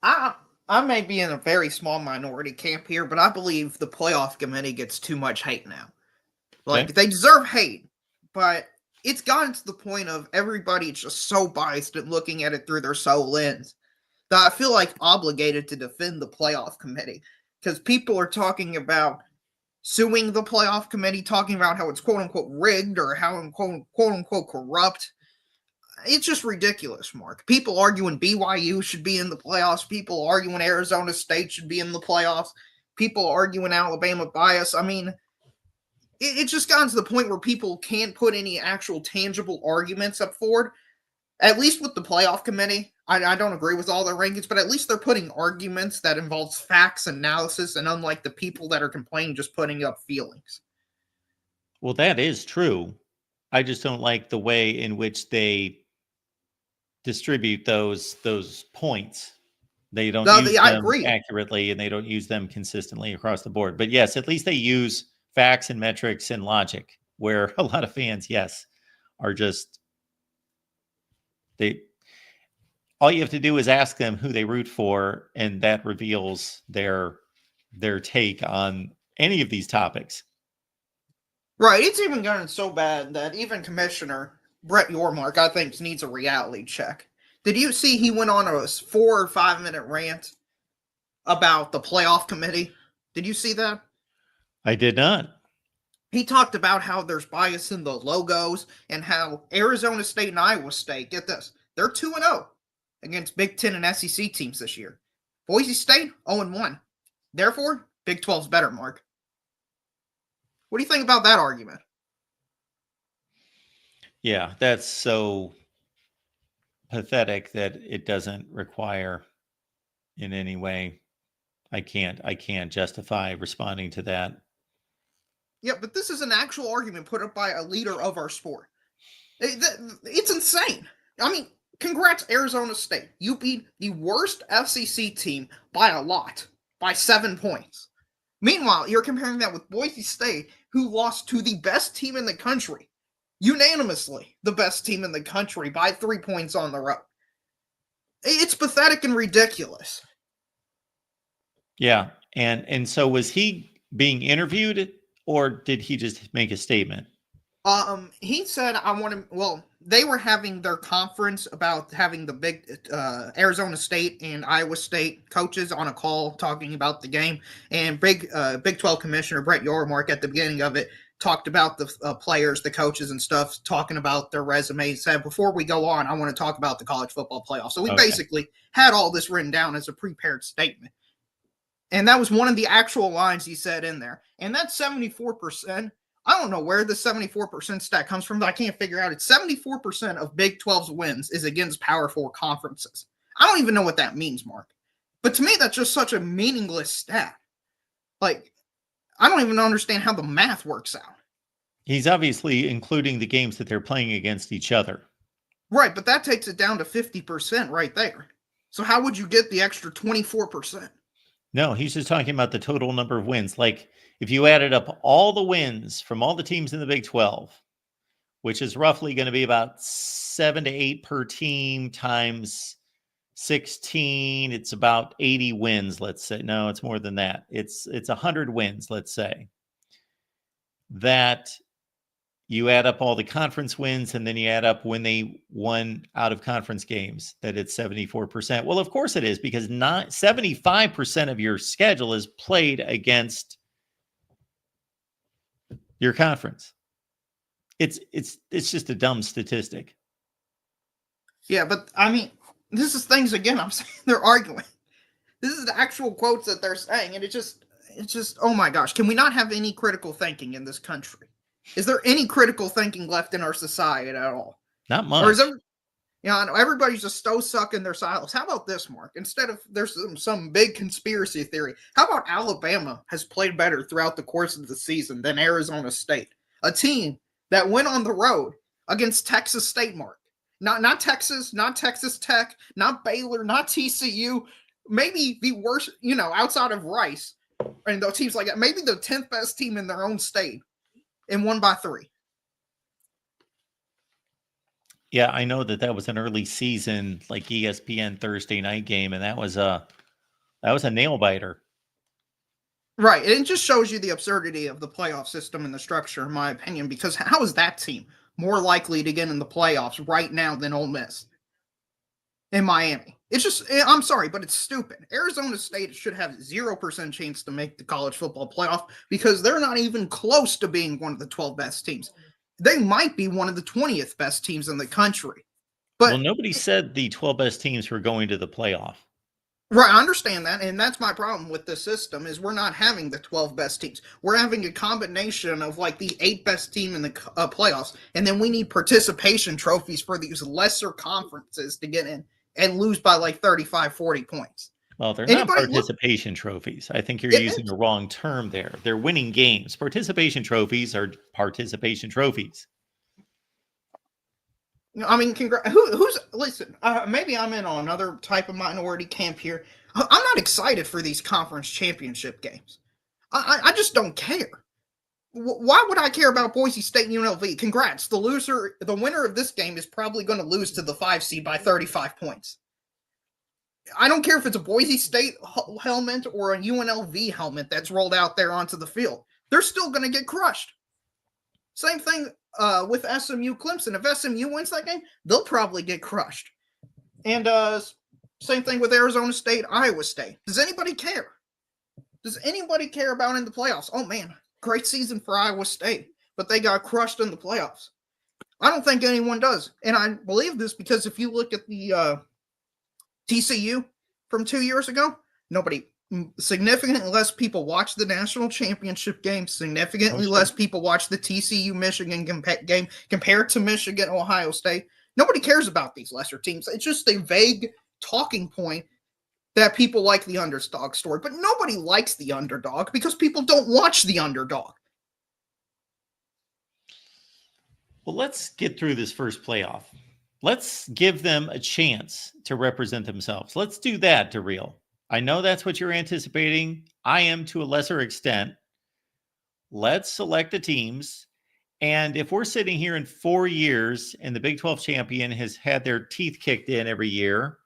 C: I may be in a very small minority camp here, but I believe the playoff committee gets too much hate now. Like,
A: Okay.
C: they deserve hate, but it's gotten to the point of everybody just so biased and looking at it through their sole lens that I feel like obligated to defend the playoff committee because people are talking about suing the playoff committee, talking about how it's quote unquote rigged or how quote unquote corrupt. It's just ridiculous, Mark. People arguing BYU should be in the playoffs. People arguing Arizona State should be in the playoffs. People arguing Alabama bias. I mean, it's just gotten to the point where people can't put any actual tangible arguments up forward. At least with the playoff committee, I don't agree with all their rankings, but at least they're putting arguments that involves facts, analysis, and unlike the people that are complaining, just putting up feelings.
A: Well, that is true. I just don't like the way in which they distribute those points. They don't use
C: I
A: them
C: agree.
A: accurately, and they don't use them consistently across the board. But yes, at least they use facts and metrics and logic, where a lot of fans, yes, are just all you have to do is ask them who they root for, and that reveals their take on any of these topics.
C: Right. It's even gotten so bad that even Commissioner Brett Yormark, I think, needs a reality check. Did you see he went on a 4 or 5 minute rant about the playoff committee? Did you see that?
A: I did not.
C: He talked about how there's bias in the logos and how Arizona State and Iowa State, get this, they're 2-0 against Big Ten and SEC teams this year. Boise State, 0-1. Therefore, Big 12's better, Mark. What do you think about that argument?
A: Yeah, that's so pathetic that it doesn't require in any way. I can't justify responding to that.
C: Yeah, but this is an actual argument put up by a leader of our sport. It's insane. I mean, congrats, Arizona State. You beat the worst FCC team by a lot, by 7 points. Meanwhile, you're comparing that with Boise State, who lost to the best team in the country, unanimously the best team in the country by 3 points on the road. It's pathetic and ridiculous.
A: Yeah, and so was he being interviewed, or did he just make a statement?
C: He said, they were having their conference about having the big Arizona State and Iowa State coaches on a call talking about the game, and Big 12 Commissioner Brett Yormark at the beginning of it talked about the players, the coaches and stuff, talking about their resumes, said, before we go on, I want to talk about the college football playoff. So we basically had all this written down as a prepared statement. And that was one of the actual lines he said in there. And that's 74%. I don't know where the 74% stat comes from, but I can't figure out. It's 74% of Big 12's wins is against Power 4 conferences. I don't even know what that means, Mark. But to me, that's just such a meaningless stat. Like, I don't even understand how the math works out.
A: He's obviously including the games that they're playing against each other.
C: Right, but that takes it down to 50% right there. So how would you get the extra 24%?
A: No, he's just talking about the total number of wins. Like, if you added up all the wins from all the teams in the Big 12, which is roughly going to be about 7 to 8 per team times 16, it's about 80 wins, let's say. No, it's more than that. It's 100 wins, let's say. That you add up all the conference wins, and then you add up when they won out of conference games, that it's 74%. Well, of course it is, because 75% of your schedule is played against your conference. It's just a dumb statistic.
C: Yeah, but I mean, this is things again. I'm saying they're arguing. This is the actual quotes that they're saying, and it's just oh my gosh, can we not have any critical thinking in this country? Is there any critical thinking left in our society at all?
A: Not much.
C: Or is everybody's just so stuck in their silos. How about this, Mark? Instead of there's some big conspiracy theory, how about Alabama has played better throughout the course of the season than Arizona State, a team that went on the road against Texas State, Mark? Not Texas, not Texas Tech, not Baylor, not TCU. Maybe the worst, outside of Rice and those teams like that. Maybe the 10th best team in their own state, and won by 3.
A: Yeah, I know that was an early season, like ESPN Thursday night game, and that was a That was a nail biter.
C: Right. It just shows you the absurdity of the playoff system and the structure, in my opinion, because how is that team more likely to get in the playoffs right now than Ole Miss in Miami? It's just, I'm sorry, but it's stupid. Arizona State should have 0% chance to make the college football playoff because they're not even close to being one of the 12 best teams. They might be one of the 20th best teams in the country. But
A: well, nobody said the 12 best teams were going to the playoff.
C: Right, I understand that, and that's my problem with the system is we're not having the 12 best teams. We're having a combination of like the 8 best team in the playoffs, and then we need participation trophies for these lesser conferences to get in and lose by like 35, 40 points.
A: Well, they're not participation trophies. I think you're using the wrong term there. They're winning games. Participation trophies are participation trophies.
C: I mean, who's listen? Maybe I'm in on another type of minority camp here. I'm not excited for these conference championship games. I just don't care. Why would I care about Boise State and UNLV? Congrats, the winner of this game is probably going to lose to the 5 seed by 35 points. I don't care if it's a Boise State helmet or a UNLV helmet that's rolled out there onto the field. They're still going to get crushed. Same thing with SMU Clemson. If SMU wins that game, they'll probably get crushed. And same thing with Arizona State, Iowa State. Does anybody care? Does anybody care about in the playoffs? Oh, man, great season for Iowa State, but they got crushed in the playoffs. I don't think anyone does. And I believe this because if you look at the TCU from 2 years ago, significantly less people watch the national championship game. Significantly less people watch the TCU Michigan game compared to Michigan Ohio State. Nobody cares about these lesser teams. It's just a vague talking point that people like the underdog story, but nobody likes the underdog because people don't watch the underdog.
A: Well, let's get through this first playoff. Let's give them a chance to represent themselves. Let's do that, DeReal. I know that's what you're anticipating. I am to a lesser extent. Let's select the teams. And if we're sitting here in 4 years and the Big 12 champion has had their teeth kicked in every year,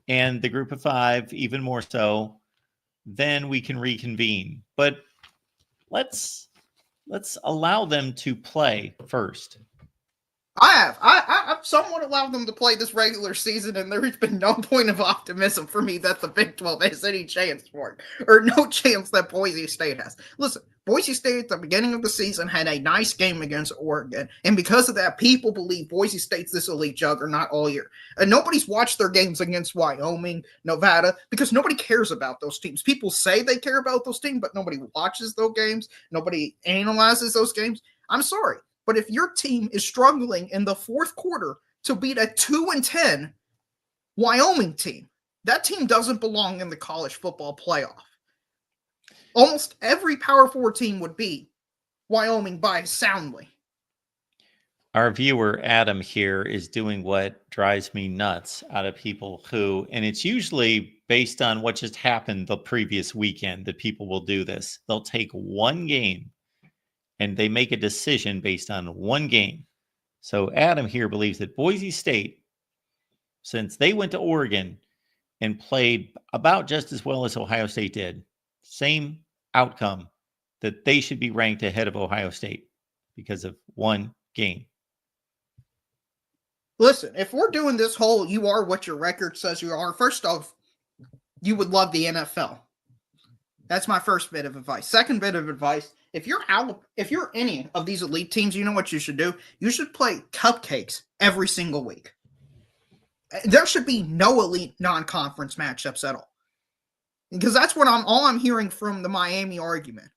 A: and the group of 5 even more so, then we can reconvene. But let's allow them to play first.
C: I've somewhat allowed them to play this regular season, and there's been no point of optimism for me that the Big 12 has any chance for it, or no chance that Boise State has. Listen, Boise State at the beginning of the season had a nice game against Oregon, and because of that, people believe Boise State's this elite juggernaut all year. And nobody's watched their games against Wyoming, Nevada, because nobody cares about those teams. People say they care about those teams, but nobody watches those games. Nobody analyzes those games. I'm sorry. But if your team is struggling in the fourth quarter to beat a 2-10 Wyoming team, that team doesn't belong in the college football playoff. Almost every Power 4 team would beat Wyoming by soundly.
A: Our viewer, Adam, here is doing what drives me nuts out of people who, and it's usually based on what just happened the previous weekend that people will do this. They'll take one game and they make a decision based on one game. So Adam here believes that Boise State, since they went to Oregon and played about just as well as Ohio State did, same outcome, that they should be ranked ahead of Ohio State because of one game.
C: Listen, if we're doing this whole you are what your record says you are, first off, you would love the NFL. That's my first bit of advice. Second bit of advice, if you're any of these elite teams, you know what you should do? You should play cupcakes every single week. There should be no elite non-conference matchups at all. Because that's what all I'm hearing from the Miami argument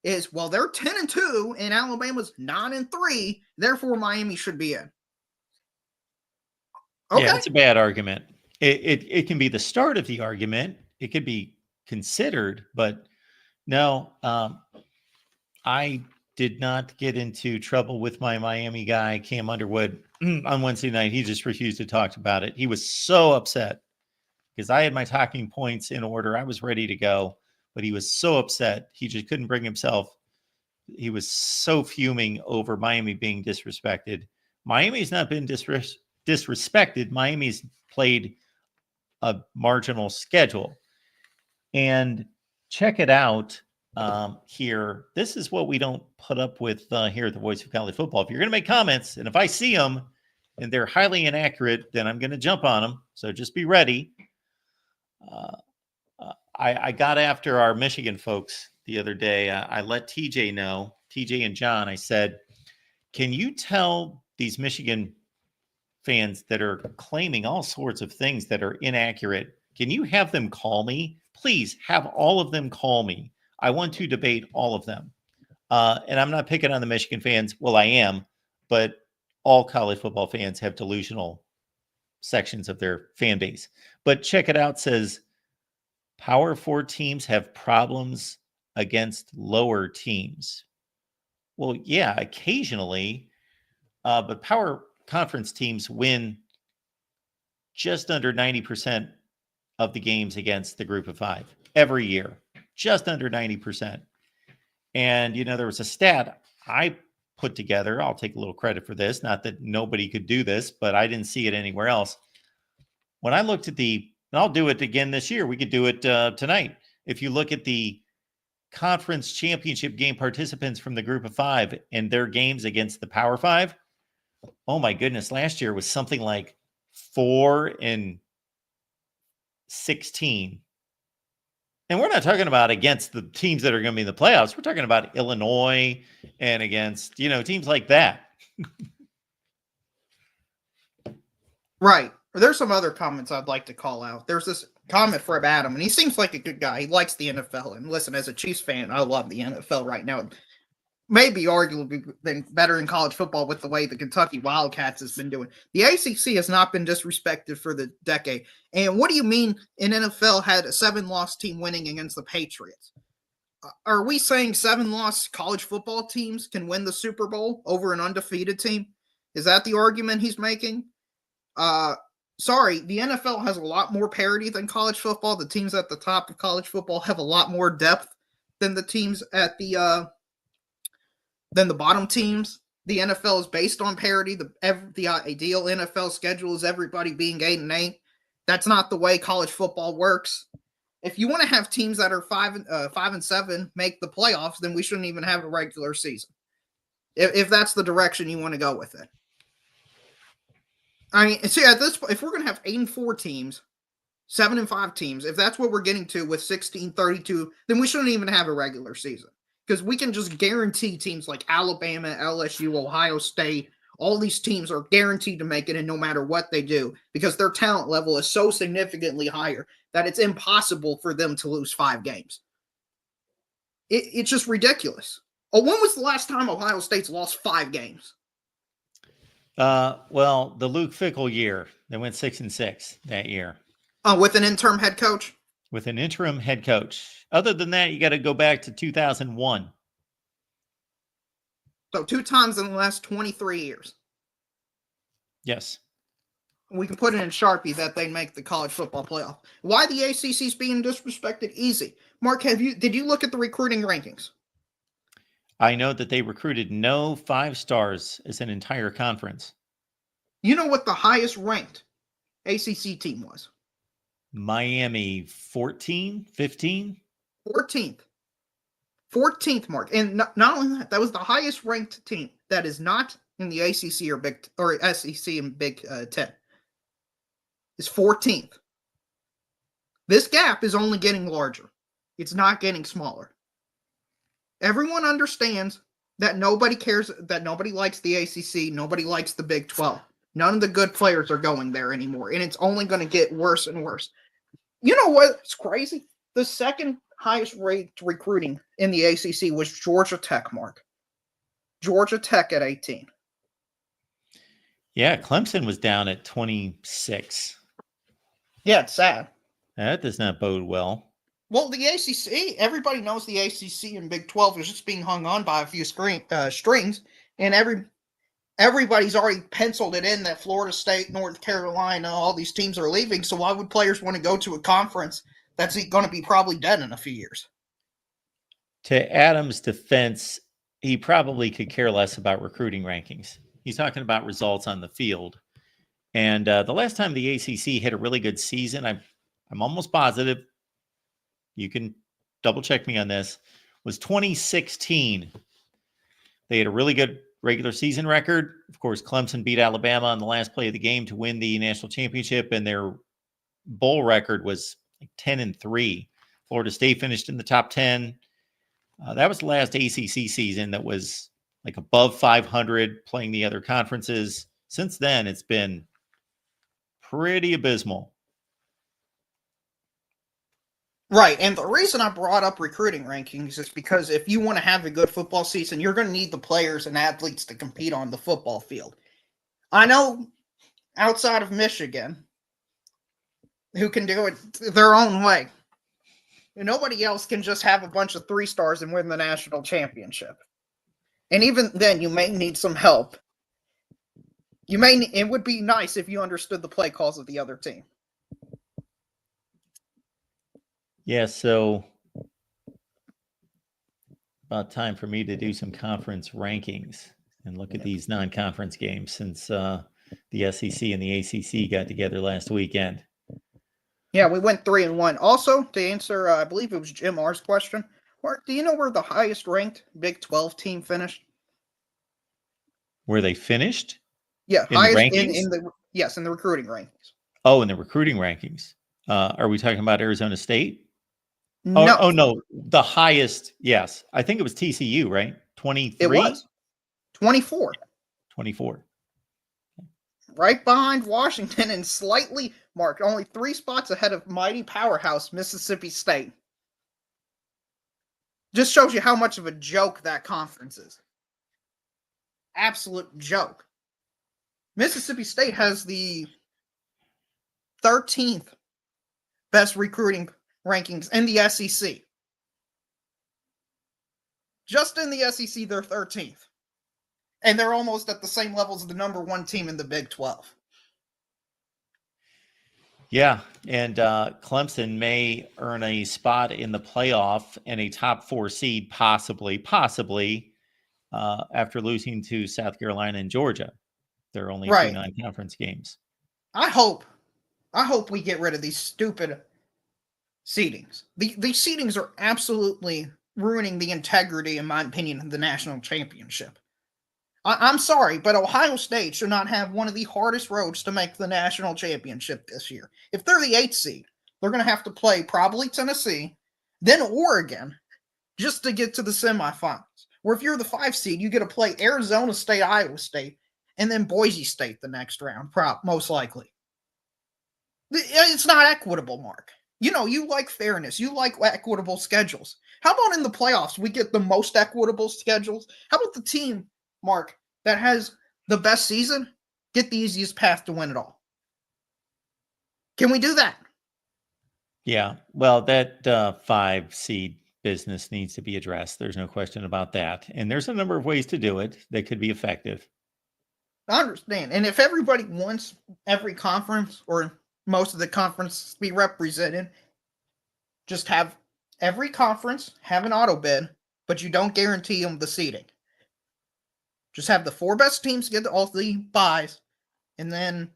C: is, well, they're 10-2 and Alabama's 9-3, therefore Miami should be in.
A: Okay. Yeah, it's a bad argument. It can be the start of the argument. It could be considered, but no, I did not get into trouble with my Miami guy, Cam Underwood, on Wednesday night. He just refused to talk about it. He was so upset because I had my talking points in order. I was ready to go, but he was so upset. He just couldn't bring himself. He was so fuming over Miami being disrespected. Miami's not been disrespected. Miami's played a marginal schedule. And check it out here. This is what we don't put up with here at the Voice of College Football. If you're going to make comments, and if I see them and they're highly inaccurate, then I'm going to jump on them. So just be ready. I got after our Michigan folks the other day. I let TJ know, TJ and John, I said, can you tell these Michigan fans that are claiming all sorts of things that are inaccurate, can you have them call me? Please have all of them call me. I want to debate all of them. And I'm not picking on the Michigan fans. Well, I am, but all college football fans have delusional sections of their fan base. But check it out, says Power 4 teams have problems against lower teams. Well, yeah, occasionally, but Power Conference teams win just under 90% of the games against the Group of 5 every year, just under 90%. And, there was a stat I put together. I'll take a little credit for this. Not that nobody could do this, but I didn't see it anywhere else. When I looked at and I'll do it again this year. We could do it tonight. If you look at the conference championship game participants from the Group of 5 and their games against the Power 5, oh my goodness, last year was something like 4-16. And we're not talking about against the teams that are going to be in the playoffs. We're talking about Illinois and against, teams like that.
C: Right. There's some other comments I'd like to call out. There's this comment from Adam, and he seems like a good guy. He likes the NFL. And listen, as a Chiefs fan, I love the NFL right now. Maybe arguably better in college football with the way the Kentucky Wildcats has been doing. The ACC has not been disrespected for the decade. And what do you mean an NFL had a 7-loss team winning against the Patriots? Are we saying 7-loss college football teams can win the Super Bowl over an undefeated team? Is that the argument he's making? Sorry, the NFL has a lot more parity than college football. The teams at the top of college football have a lot more depth than the teams at the bottom teams. The NFL is based on parity. The ideal NFL schedule is everybody being 8-8. That's not the way college football works. If you want to have teams that are 5-7 make the playoffs, then we shouldn't even have a regular season. If that's the direction you want to go with it. I mean, see, at this point, if we're going to have 8-4 teams, 7-5 teams, if that's what we're getting to with 16-32, then we shouldn't even have a regular season. Because we can just guarantee teams like Alabama, LSU, Ohio State, all these teams are guaranteed to make it in no matter what they do because their talent level is so significantly higher that it's impossible for them to lose 5 games. It's just ridiculous. Oh, when was the last time Ohio State's lost 5 games?
A: Well, the Luke Fickell year, they went 6-6 that year.
C: With an interim head coach?
A: With an interim head coach. Other than that, you got to go back to 2001.
C: So 2 times in the last 23 years.
A: Yes.
C: We can put it in Sharpie that they make the college football playoff. Why the ACC is being disrespected? Easy. Mark, did you look at the recruiting rankings?
A: I know that they recruited no 5 stars as an entire conference.
C: You know what the highest ranked ACC team was?
A: Miami, 14, 15?
C: 14th. 14th, Mark. And not only that, that was the highest ranked team that is not in the ACC or SEC and Big 10. It's 14th. This gap is only getting larger. It's not getting smaller. Everyone understands that nobody cares, that nobody likes the ACC, nobody likes the Big 12. None of the good players are going there anymore, and it's only going to get worse and worse. You know what's crazy? The second highest ranked recruiting in the ACC was Georgia Tech, Mark. Georgia Tech at 18.
A: Yeah, Clemson was down at 26.
C: Yeah, it's sad.
A: That does not bode well.
C: Well, the ACC, everybody knows the ACC and Big 12 is just being hung on by a few strings, and everybody's already penciled it in that Florida State, North Carolina, all these teams are leaving, so why would players want to go to a conference that's going to be probably dead in a few years?
A: To Adam's defense, he probably could care less about recruiting rankings. He's talking about results on the field. And the last time the ACC had a really good season, I'm almost positive, you can double check me on this, was 2016. They had a really good regular season record. Of course, Clemson beat Alabama on the last play of the game to win the national championship, and their bowl record was like 10-3. Florida State finished in the top 10. That was the last ACC season that was like above 500, playing the other conferences. Since then, it's been pretty abysmal.
C: Right. And the reason I brought up recruiting rankings is because if you want to have a good football season, you're going to need the players and athletes to compete on the football field. I know outside of Michigan, who can do it their own way. Nobody else can just have a bunch of 3-stars and win the national championship. And even then, you may need some help. It would be nice if you understood the play calls of the other team.
A: Yeah, so about time for me to do some conference rankings and look at these non-conference games since the SEC and the ACC got together last weekend.
C: Yeah, we went 3-1. Also, to answer, I believe it was Jim R's question, Mark, do you know where the highest ranked Big 12 team finished?
A: Where they finished?
C: Yeah,
A: in
C: highest
A: the rankings?
C: in the recruiting rankings.
A: Oh, in the recruiting rankings. Are we talking about Arizona State?
C: No.
A: Oh, no. The highest, yes. I think it was TCU, right? 23?
C: It was 24.
A: 24.
C: Right behind Washington and slightly marked, only 3 spots ahead of mighty powerhouse Mississippi State. Just shows you how much of a joke that conference is. Absolute joke. Mississippi State has the 13th best recruiting rankings in the SEC. Just in the SEC, they're 13th. And they're almost at the same level as the number 1 team in the Big 12.
A: Yeah, and Clemson may earn a spot in the playoff and a top 4 seed, possibly, after losing to South Carolina and Georgia. There are only 2 non-conference games.
C: I hope we get rid of these stupid seedings. These seedings are absolutely ruining the integrity, in my opinion, of the national championship. I'm sorry, but Ohio State should not have one of the hardest roads to make the national championship this year. If they're the 8th seed, they're going to have to play probably Tennessee, then Oregon, just to get to the semifinals. Or if you're the 5th seed, you get to play Arizona State, Iowa State, and then Boise State the next round, most likely. It's not equitable, Mark. You know, you like fairness. You like equitable schedules. How about in the playoffs, we get the most equitable schedules? How about the team, Mark, that has the best season, get the easiest path to win it all? Can we do that?
A: Yeah, well, that 5 seed business needs to be addressed. There's no question about that. And there's a number of ways to do it that could be effective.
C: I understand. And if everybody wants every conference or most of the conference to be represented, just have every conference have an auto bid, but you don't guarantee them the seeding. Just have the 4 best teams get all the buys, and then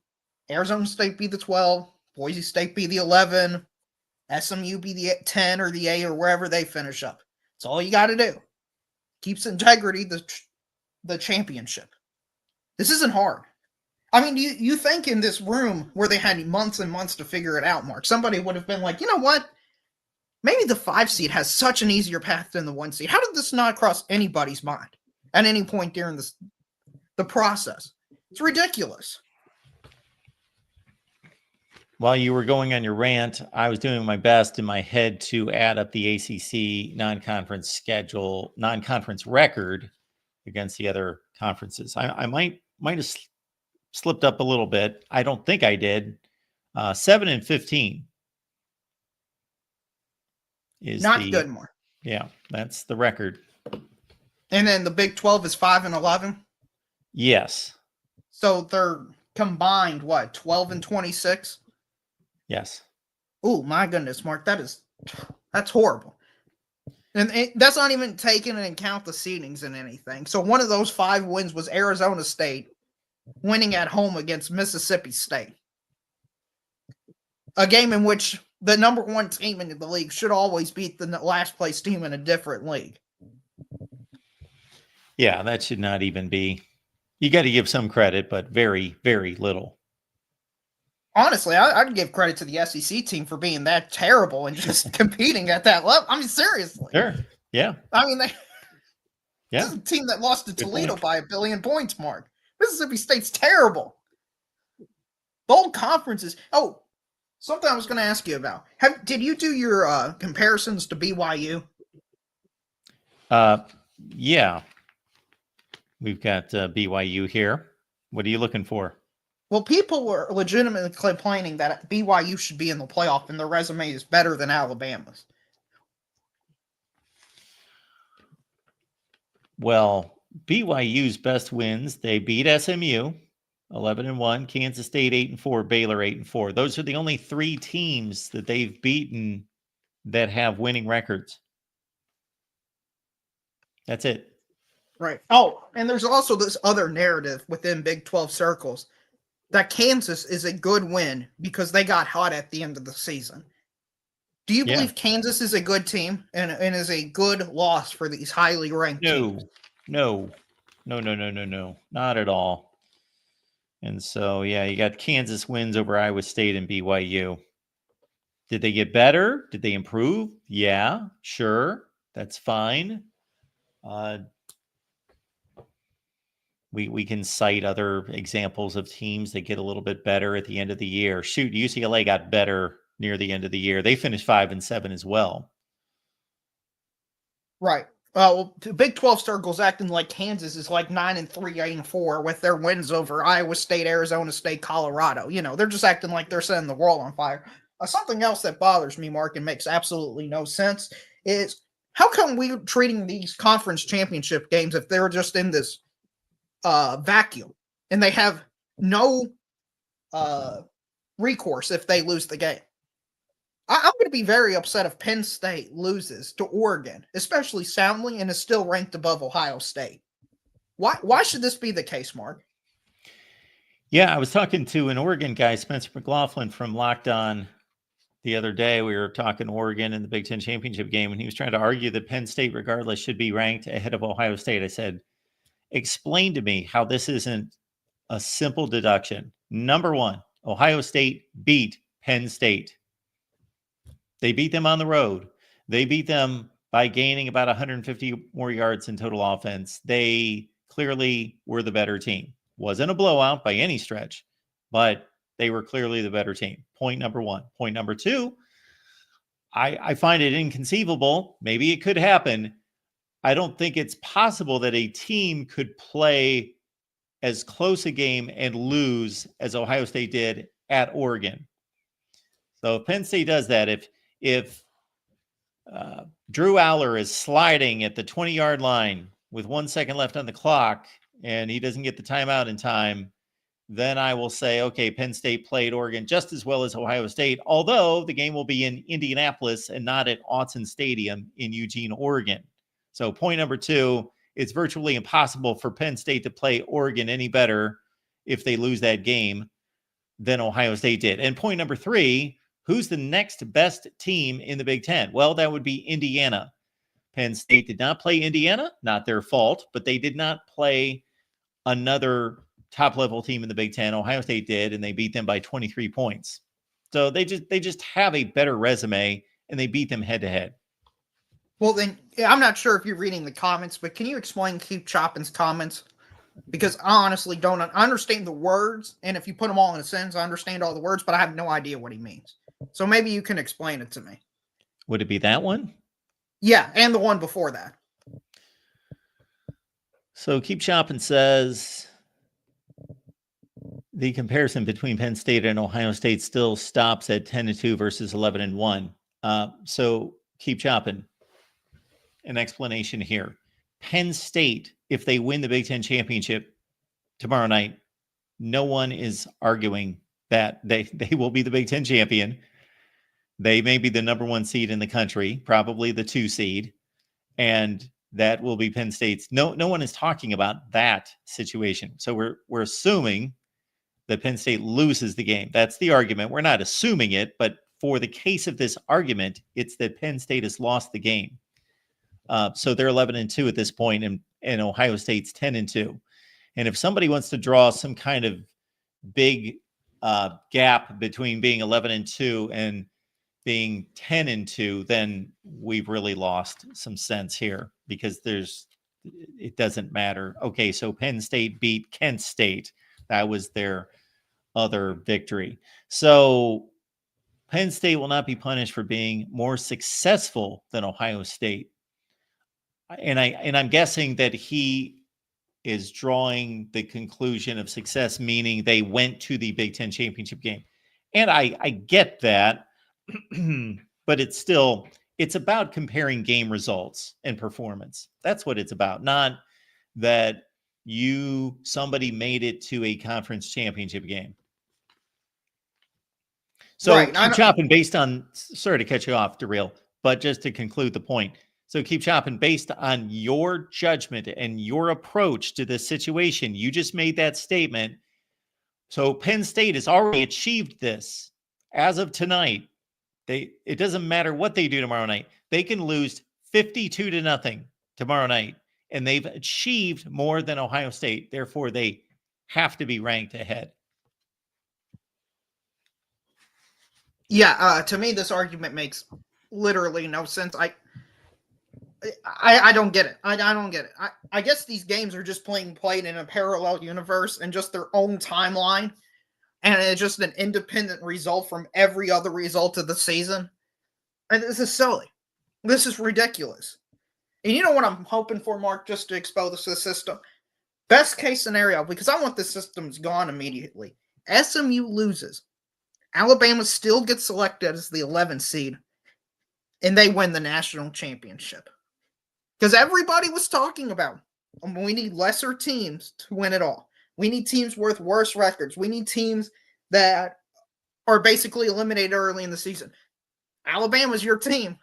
C: Arizona State be the 12, Boise State be the 11, SMU be the 10 or the 8 or wherever they finish up. That's all you got to do. Keeps integrity the championship. This isn't hard. I mean, you think in this room where they had months and months to figure it out, Mark, somebody would have been like, you know what? Maybe the 5 seed has such an easier path than the 1 seed. How did this not cross anybody's mind at any point during the process? It's ridiculous.
A: While you were going on your rant, I was doing my best in my head to add up the ACC non-conference schedule, non-conference record against the other conferences. I might have slipped up a little bit. I don't think I did. 7-15 is
C: not good, Mark.
A: Yeah, that's the record.
C: And then the Big 12 is 5-11.
A: Yes.
C: So they're combined, what, 12-26?
A: Yes.
C: Oh, my goodness, Mark. That's horrible. And that's not even taking into account the seedings and anything. So one of those 5 wins was Arizona State winning at home against Mississippi State. A game in which the number one team in the league should always beat the last place team in a different league.
A: Yeah, that should not even be. You got to give some credit, but very, very little.
C: Honestly, I'd give credit to the SEC team for being that terrible and just competing at that level. I mean, seriously.
A: Sure. Yeah.
C: I mean, this
A: Yeah.
C: is a team that lost to
A: Good
C: Toledo
A: point.
C: by 1 billion points, Mark. Mississippi State's terrible. Bold conferences. Oh, something I was going to ask you about. Did you do your comparisons to BYU?
A: Yeah. We've got BYU here. What are you looking for?
C: Well, people were legitimately complaining that BYU should be in the playoff and their resume is better than Alabama's.
A: Well, BYU's best wins, they beat SMU 11-1, Kansas State 8-4, Baylor 8-4. Those are the only 3 teams that they've beaten that have winning records. That's it.
C: Right. Oh, and there's also this other narrative within Big 12 circles that Kansas is a good win because they got hot at the end of the season. Do you believe Kansas is a good team and is a good loss for these highly ranked teams?
A: No, not at all. And so, yeah, you got Kansas wins over Iowa State and BYU. Did they get better? Did they improve? Yeah, sure. That's fine. We can cite other examples of teams that get a little bit better at the end of the year. Shoot, UCLA got better near the end of the year. They finished 5-7 as well.
C: Right. Well, the Big 12 circles acting like Kansas is like 9-3, 8-4 with their wins over Iowa State, Arizona State, Colorado. You know, they're just acting like they're setting the world on fire. Something else that bothers me, Mark, and makes absolutely no sense is how come we're treating these conference championship games if they're just in this vacuum and they have no recourse if they lose the game? I'm going to be very upset if Penn State loses to Oregon, especially soundly, and is still ranked above Ohio State. Why should this be the case, Mark?
A: Yeah, I was talking to an Oregon guy, Spencer McLaughlin from Locked On, the other day. We were talking Oregon in the Big Ten championship game, and he was trying to argue that Penn State, regardless, should be ranked ahead of Ohio State. I said, explain to me how this isn't a simple deduction. Number one, Ohio State beat Penn State. They beat them on the road. They beat them by gaining about 150 more yards in total offense. They clearly were the better team. Wasn't a blowout by any stretch, but they were clearly the better team. Point number one. Point number two, I find it inconceivable. Maybe it could happen. I don't think it's possible that a team could play as close a game and lose as Ohio State did at Oregon. So if Penn State does that, if Drew Aller is sliding at the 20-yard line with 1 second left on the clock and he doesn't get the timeout in time, then I will say, okay, Penn State played Oregon just as well as Ohio State, although the game will be in Indianapolis and not at Autzen Stadium in Eugene, Oregon. So point number two, it's virtually impossible for Penn State to play Oregon any better if they lose that game than Ohio State did. And point number three, who's the next best team in the Big Ten? Well, that would be Indiana. Penn State did not play Indiana, not their fault, but they did not play another top-level team in the Big Ten. Ohio State did, and they beat them by 23 points. So they just have a better resume, and they beat them head-to-head.
C: Well, then, I'm not sure if you're reading the comments, but can you explain Keep Chopping's comments? Because I honestly don't understand the words, and if you put them all in a sentence, I understand all the words, but I have no idea what he means. So maybe you can explain it to me.
A: Would it be that one?
C: Yeah, and the one before that.
A: So Keep Chopping says the comparison between Penn State and Ohio State still stops at 10-2 versus 11-1. So Keep Chopping. An explanation here. Penn State, if they win the Big Ten championship tomorrow night, no one is arguing that they will be the Big Ten champion. They may be the number one seed in the country, probably the 2 seed, and that will be Penn State's. No one is talking about that situation. So we're assuming that Penn State loses the game. That's the argument. We're not assuming it, but for the case of this argument, it's that Penn State has lost the game. So they're 11-2 at this point, and Ohio State's 10-2. And if somebody wants to draw some kind of big gap between being 11-2 and being 10-2, then we've really lost some sense here, because it doesn't matter. Okay, so Penn State beat Kent State. That was their other victory. So Penn State will not be punished for being more successful than Ohio State. And I'm guessing that he is drawing the conclusion of success, meaning they went to the Big Ten championship game. And I get that, but it's about comparing game results and performance. That's what it's about, not that somebody made it to a conference championship game. So
C: Right,
A: keep chopping based on, sorry to cut you off, Derail, but just to conclude the point. So keep chopping based on your judgment and your approach to this situation. You just made that statement. So Penn State has already achieved this as of tonight. It doesn't matter what they do tomorrow night. They can lose 52-0 tomorrow night, and they've achieved more than Ohio State. Therefore, they have to be ranked ahead.
C: Yeah, to me, this argument makes literally no sense. I don't get it. I don't get it. I guess these games are just played in a parallel universe and just their own timeline, and it's just an independent result from every other result of the season. And this is silly. This is ridiculous. And you know what I'm hoping for, Mark, just to expose the system? Best case scenario, because I want the systems gone immediately. SMU loses. Alabama still gets selected as the 11th seed, and they win the national championship. Because everybody was talking about, we need lesser teams to win it all. We need teams with worse records. We need teams that are basically eliminated early in the season. Alabama's your team.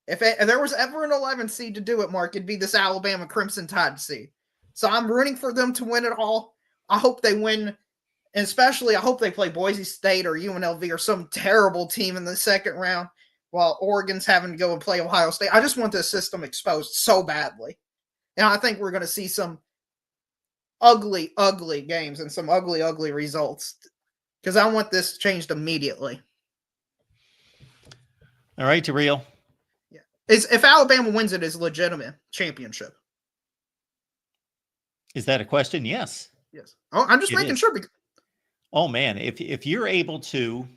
C: If there was ever an 11th seed to do it, Mark, it'd be this Alabama Crimson Tide seed. So I'm rooting for them to win it all. I hope they win, and especially I hope they play Boise State or UNLV or some terrible team in the second round, while Oregon's having to go and play Ohio State. I just want this system exposed so badly. And I think we're going to see some ugly, ugly games and some ugly, ugly results, because I want this changed immediately.
A: All right, Derail.
C: Yeah. If Alabama wins it, is legitimate championship.
A: Is that a question? Yes.
C: Yes. Oh, I'm just making sure.
A: Oh, man. If you're able to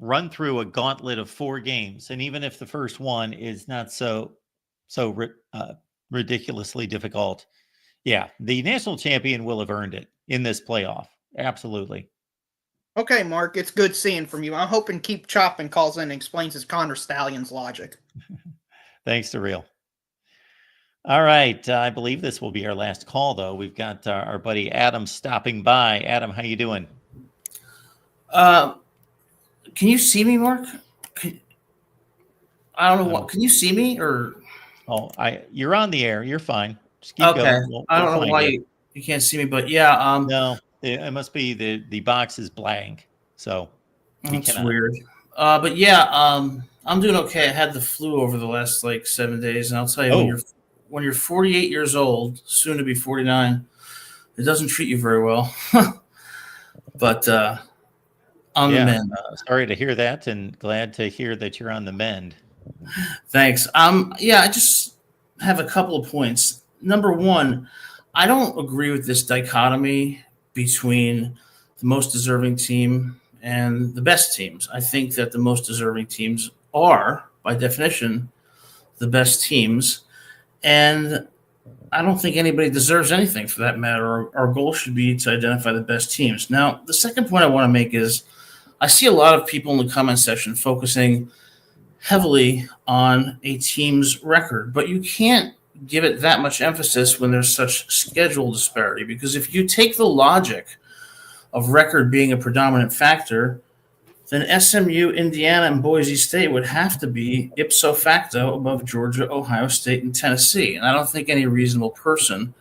A: run through a gauntlet of 4 games, and even if the first one is not so ridiculously difficult, yeah, the national champion will have earned it in this playoff. Absolutely.
C: Okay, Mark, it's good seeing from you. I'm hoping Keep Chopping calls in and explains his Connor Stalions logic.
A: Thanks, Derail. All right, I believe this will be our last call, though. We've got our buddy Adam stopping by. Adam, how you doing?
D: Can you see me, Mark? I don't know what. Can you see me or?
A: Oh, you're on the air. You're fine. Just keep
D: Okay.
A: going. We'll
D: I don't know why you can't see me, but yeah.
A: No, it must be the box is blank, so
D: that's weird. But yeah, I'm doing okay. I had the flu over the last 7 days, and I'll tell you, when you're 48 years old, soon to be 49, it doesn't treat you very well. But on the mend.
A: Sorry to hear that, and glad to hear that you're on the mend.
D: Thanks. Yeah, I just have a couple of points. Number one, I don't agree with this dichotomy between the most deserving team and the best teams. I think that the most deserving teams are, by definition, the best teams. And I don't think anybody deserves anything for that matter. Our goal should be to identify the best teams. Now, the second point I want to make is I see a lot of people in the comment section focusing heavily on a team's record, but you can't give it that much emphasis when there's such schedule disparity, because if you take the logic of record being a predominant factor, then SMU, Indiana, and Boise State would have to be ipso facto above Georgia, Ohio State, and Tennessee. And I don't think any reasonable person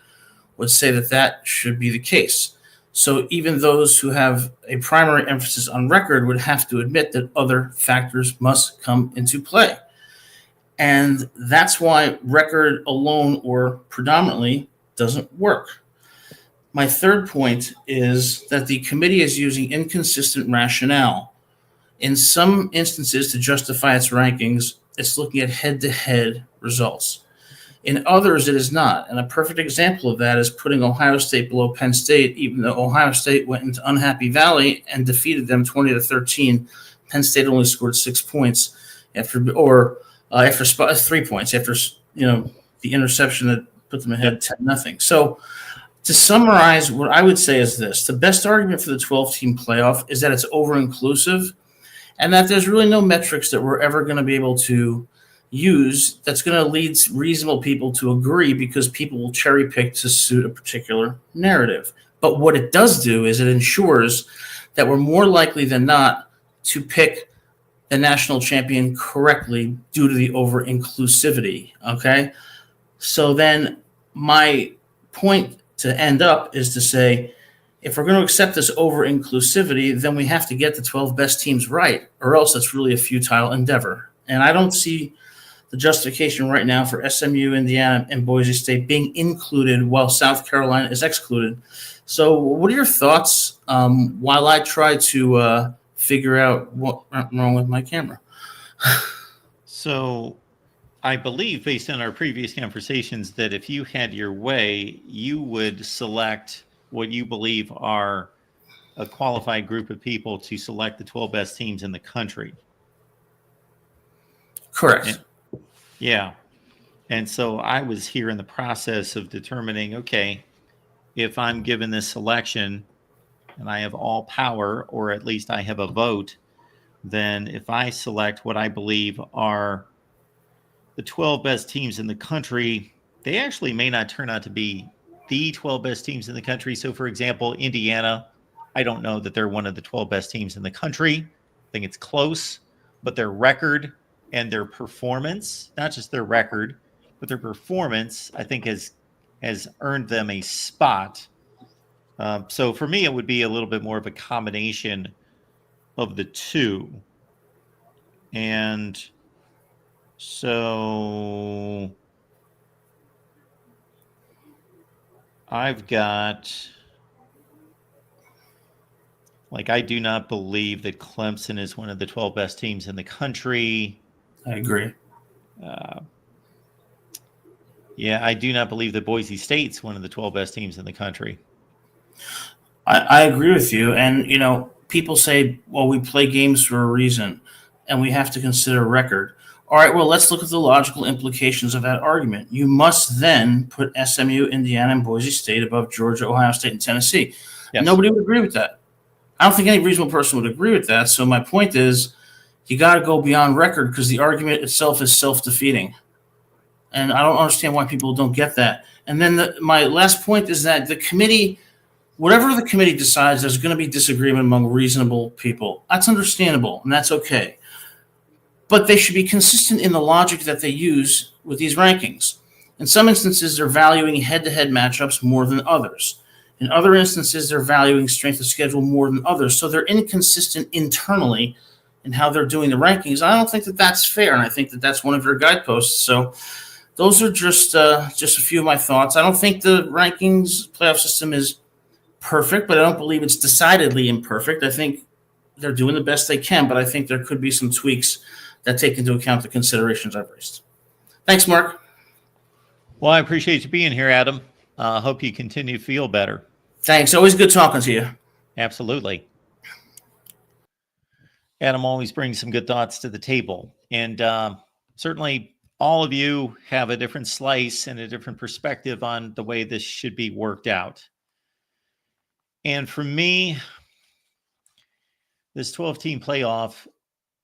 D: would say that that should be the case. So even those who have a primary emphasis on record would have to admit that other factors must come into play. And that's why record alone or predominantly doesn't work. My third point is that the committee is using inconsistent rationale. In some instances, to justify its rankings, it's looking at head-to-head results. In others, it is not. And a perfect example of that is putting Ohio State below Penn State, even though Ohio State went into Unhappy Valley and defeated them 20-13. Penn State only scored 6 points after 3 points after the interception that put them ahead 10-0. So to summarize, what I would say is this: the best argument for the 12-team playoff is that it's over-inclusive, and that there's really no metrics that we're ever going to be able to use that's going to lead reasonable people to agree, because people will cherry pick to suit a particular narrative. But what it does do is it ensures that we're more likely than not to pick the national champion correctly due to the over-inclusivity, okay? So then my point to end up is to say, if we're going to accept this over-inclusivity, then we have to get the 12 best teams right, or else it's really a futile endeavor. And I don't see the justification right now for SMU, Indiana, and Boise State being included while South Carolina is excluded. So what are your thoughts while I try to figure out what went wrong with my camera?
A: So I believe, based on our previous conversations, that if you had your way, you would select what you believe are a qualified group of people to select the 12 best teams in the country.
D: Correct.
A: Yeah. And so I was here in the process of determining, okay, if I'm given this selection and I have all power, or at least I have a vote, then if I select what I believe are the 12 best teams in the country, they actually may not turn out to be the 12 best teams in the country. So, for example, Indiana, I don't know that they're one of the 12 best teams in the country. I think it's close, but their record and their performance, not just their record, but their performance, I think has earned them a spot. So for me, it would be a little bit more of a combination of the two. And so I've got, I do not believe that Clemson is one of the 12 best teams in the country.
D: I agree.
A: Yeah, I do not believe that Boise State's one of the 12 best teams in the country.
D: I agree with you. And, people say, well, we play games for a reason, and we have to consider record. All right, well, let's look at the logical implications of that argument. You must then put SMU, Indiana, and Boise State above Georgia, Ohio State, and Tennessee.
A: Yes.
D: Nobody would agree with that. I don't think any reasonable person would agree with that. So my point is, you got to go beyond record, because the argument itself is self-defeating. And I don't understand why people don't get that. And then my last point is that the committee, whatever the committee decides, there's going to be disagreement among reasonable people. That's understandable, and that's okay. But they should be consistent in the logic that they use with these rankings. In some instances, they're valuing head-to-head matchups more than others. In other instances, they're valuing strength of schedule more than others. So they're inconsistent internally in how they're doing the rankings. I don't think that that's fair, and I think that that's one of your guideposts. So those are just a few of my thoughts. I don't think the rankings playoff system is perfect, but I don't believe it's decidedly imperfect. I think they're doing the best they can, but I think there could be some tweaks that take into account the considerations I've raised. Thanks, Mark.
A: Well, I appreciate you being here, Adam. Hope you continue to feel better.
D: Thanks. Always good talking to you.
A: Absolutely. Adam always brings some good thoughts to the table. And certainly all of you have a different slice and a different perspective on the way this should be worked out. And for me, this 12-team playoff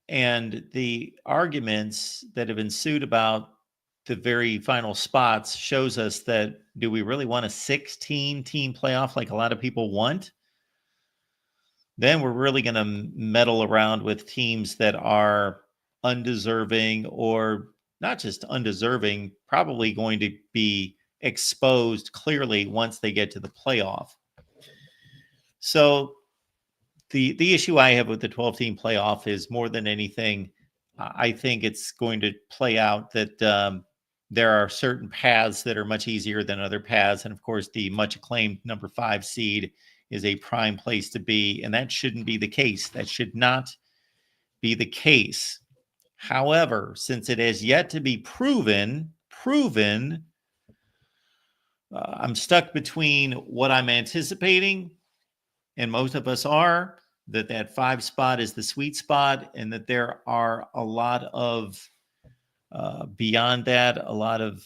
A: and the arguments that have ensued about the very final spots shows us that, do we really want a 16-team playoff like a lot of people want? Then we're really going to meddle around with teams that are undeserving, or not just undeserving, probably going to be exposed clearly once they get to the playoff. So the issue I have with the 12-team playoff is more than anything, I think it's going to play out that there are certain paths that are much easier than other paths. And of course, the much acclaimed number 5 seed is a prime place to be. And that shouldn't be the case. That should not be the case. However, since it has yet to be proven, I'm stuck between what I'm anticipating, and most of us are, that 5 spot is the sweet spot, and that there are a lot of beyond that, a lot of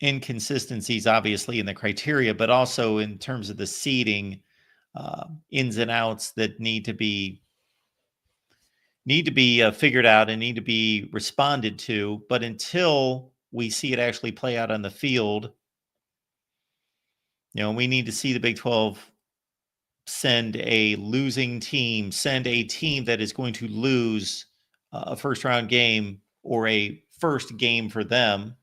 A: inconsistencies, obviously, in the criteria, but also in terms of the seeding, ins and outs that need to be figured out and need to be responded to. But until we see it actually play out on the field, we need to see the Big 12 send a losing team, send a team that is going to lose a first round game or a first game for them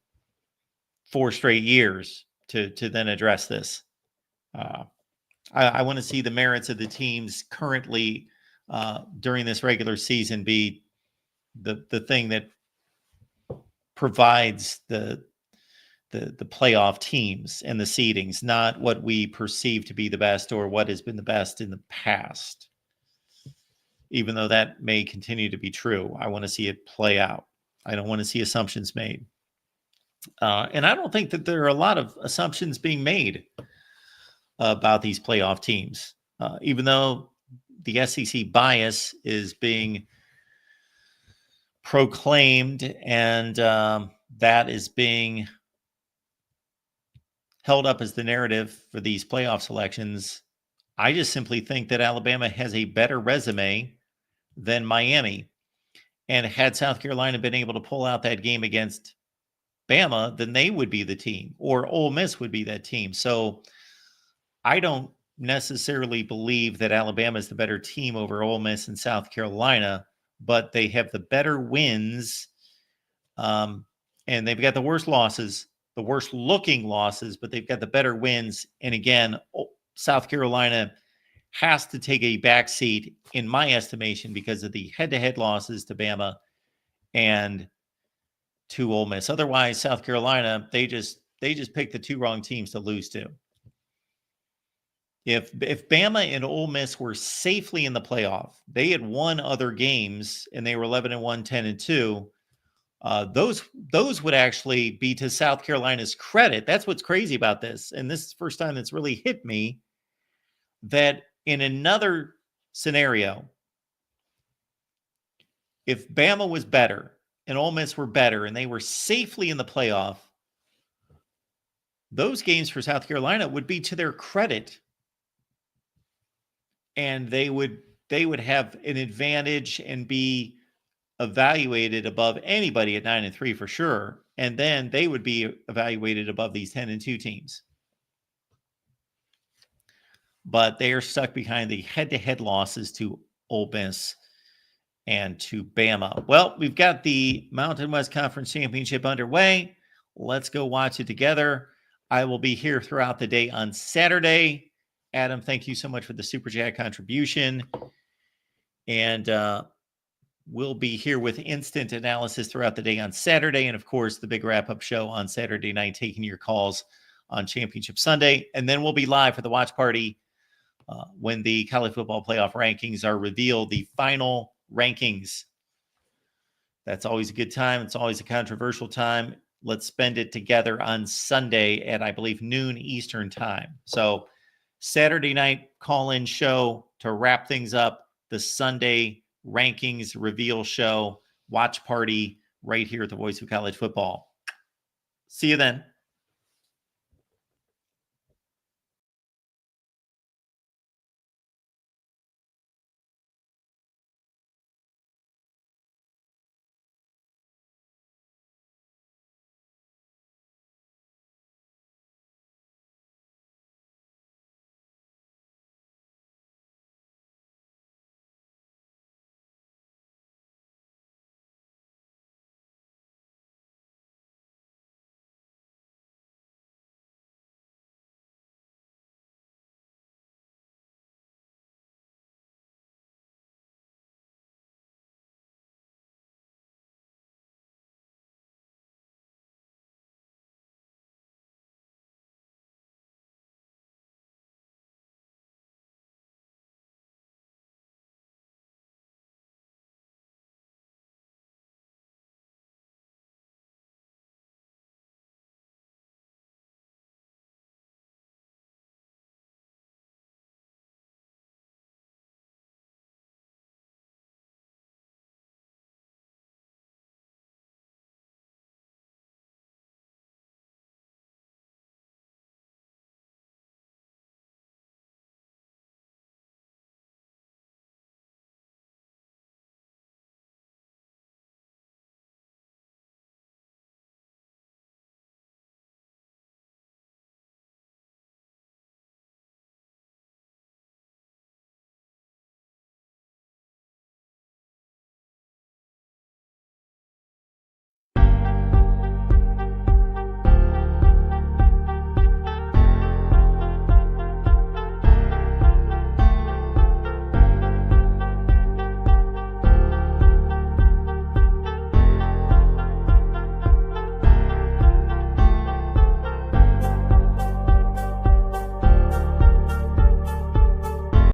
A: 4 straight years to then address this. I want to see the merits of the teams currently during this regular season be the thing that provides the playoff teams and the seedings, not what we perceive to be the best or what has been the best in the past. Even though that may continue to be true, I want to see it play out. I don't want to see assumptions made. And I don't think that there are a lot of assumptions being made about these playoff teams, even though the SEC bias is being proclaimed and that is being held up as the narrative for these playoff selections. I just simply think that Alabama has a better resume than Miami. And had South Carolina been able to pull out that game against Bama, then they would be the team, or Ole Miss would be that team. So I don't necessarily believe that Alabama is the better team over Ole Miss and South Carolina, but they have the better wins, and they've got the worst losses, the worst looking losses, but they've got the better wins. And again, South Carolina has to take a backseat, in my estimation, because of the head-to-head losses to Bama and to Ole Miss. Otherwise, South Carolina, they just picked the 2 wrong teams to lose to. If Bama and Ole Miss were safely in the playoff, they had won other games and they were 11-1, 10-2. Those would actually be to South Carolina's credit. That's what's crazy about this. And this is the first time that's really hit me, that in another scenario, if Bama was better and Ole Miss were better and they were safely in the playoff, those games for South Carolina would be to their credit. And they would have an advantage and be evaluated above anybody at 9-3 for sure. And then they would be evaluated above these 10-2 teams. But they are stuck behind the head-to-head losses to Ole Miss and to Bama. Well, we've got the Mountain West Conference Championship underway. Let's go watch it together. I will be here throughout the day on Saturday. Adam, thank you so much for the Super Chat contribution. And we'll be here with instant analysis throughout the day on Saturday. And of course, the big wrap-up show on Saturday night, taking your calls on Championship Sunday. And then we'll be live for the watch party when the college football playoff rankings are revealed, the final rankings. That's always a good time. It's always a controversial time. Let's spend it together on Sunday at, I believe, noon Eastern time. So Saturday night call-in show to wrap things up, the Sunday rankings reveal show, watch party right here at the Voice of College Football. See you then.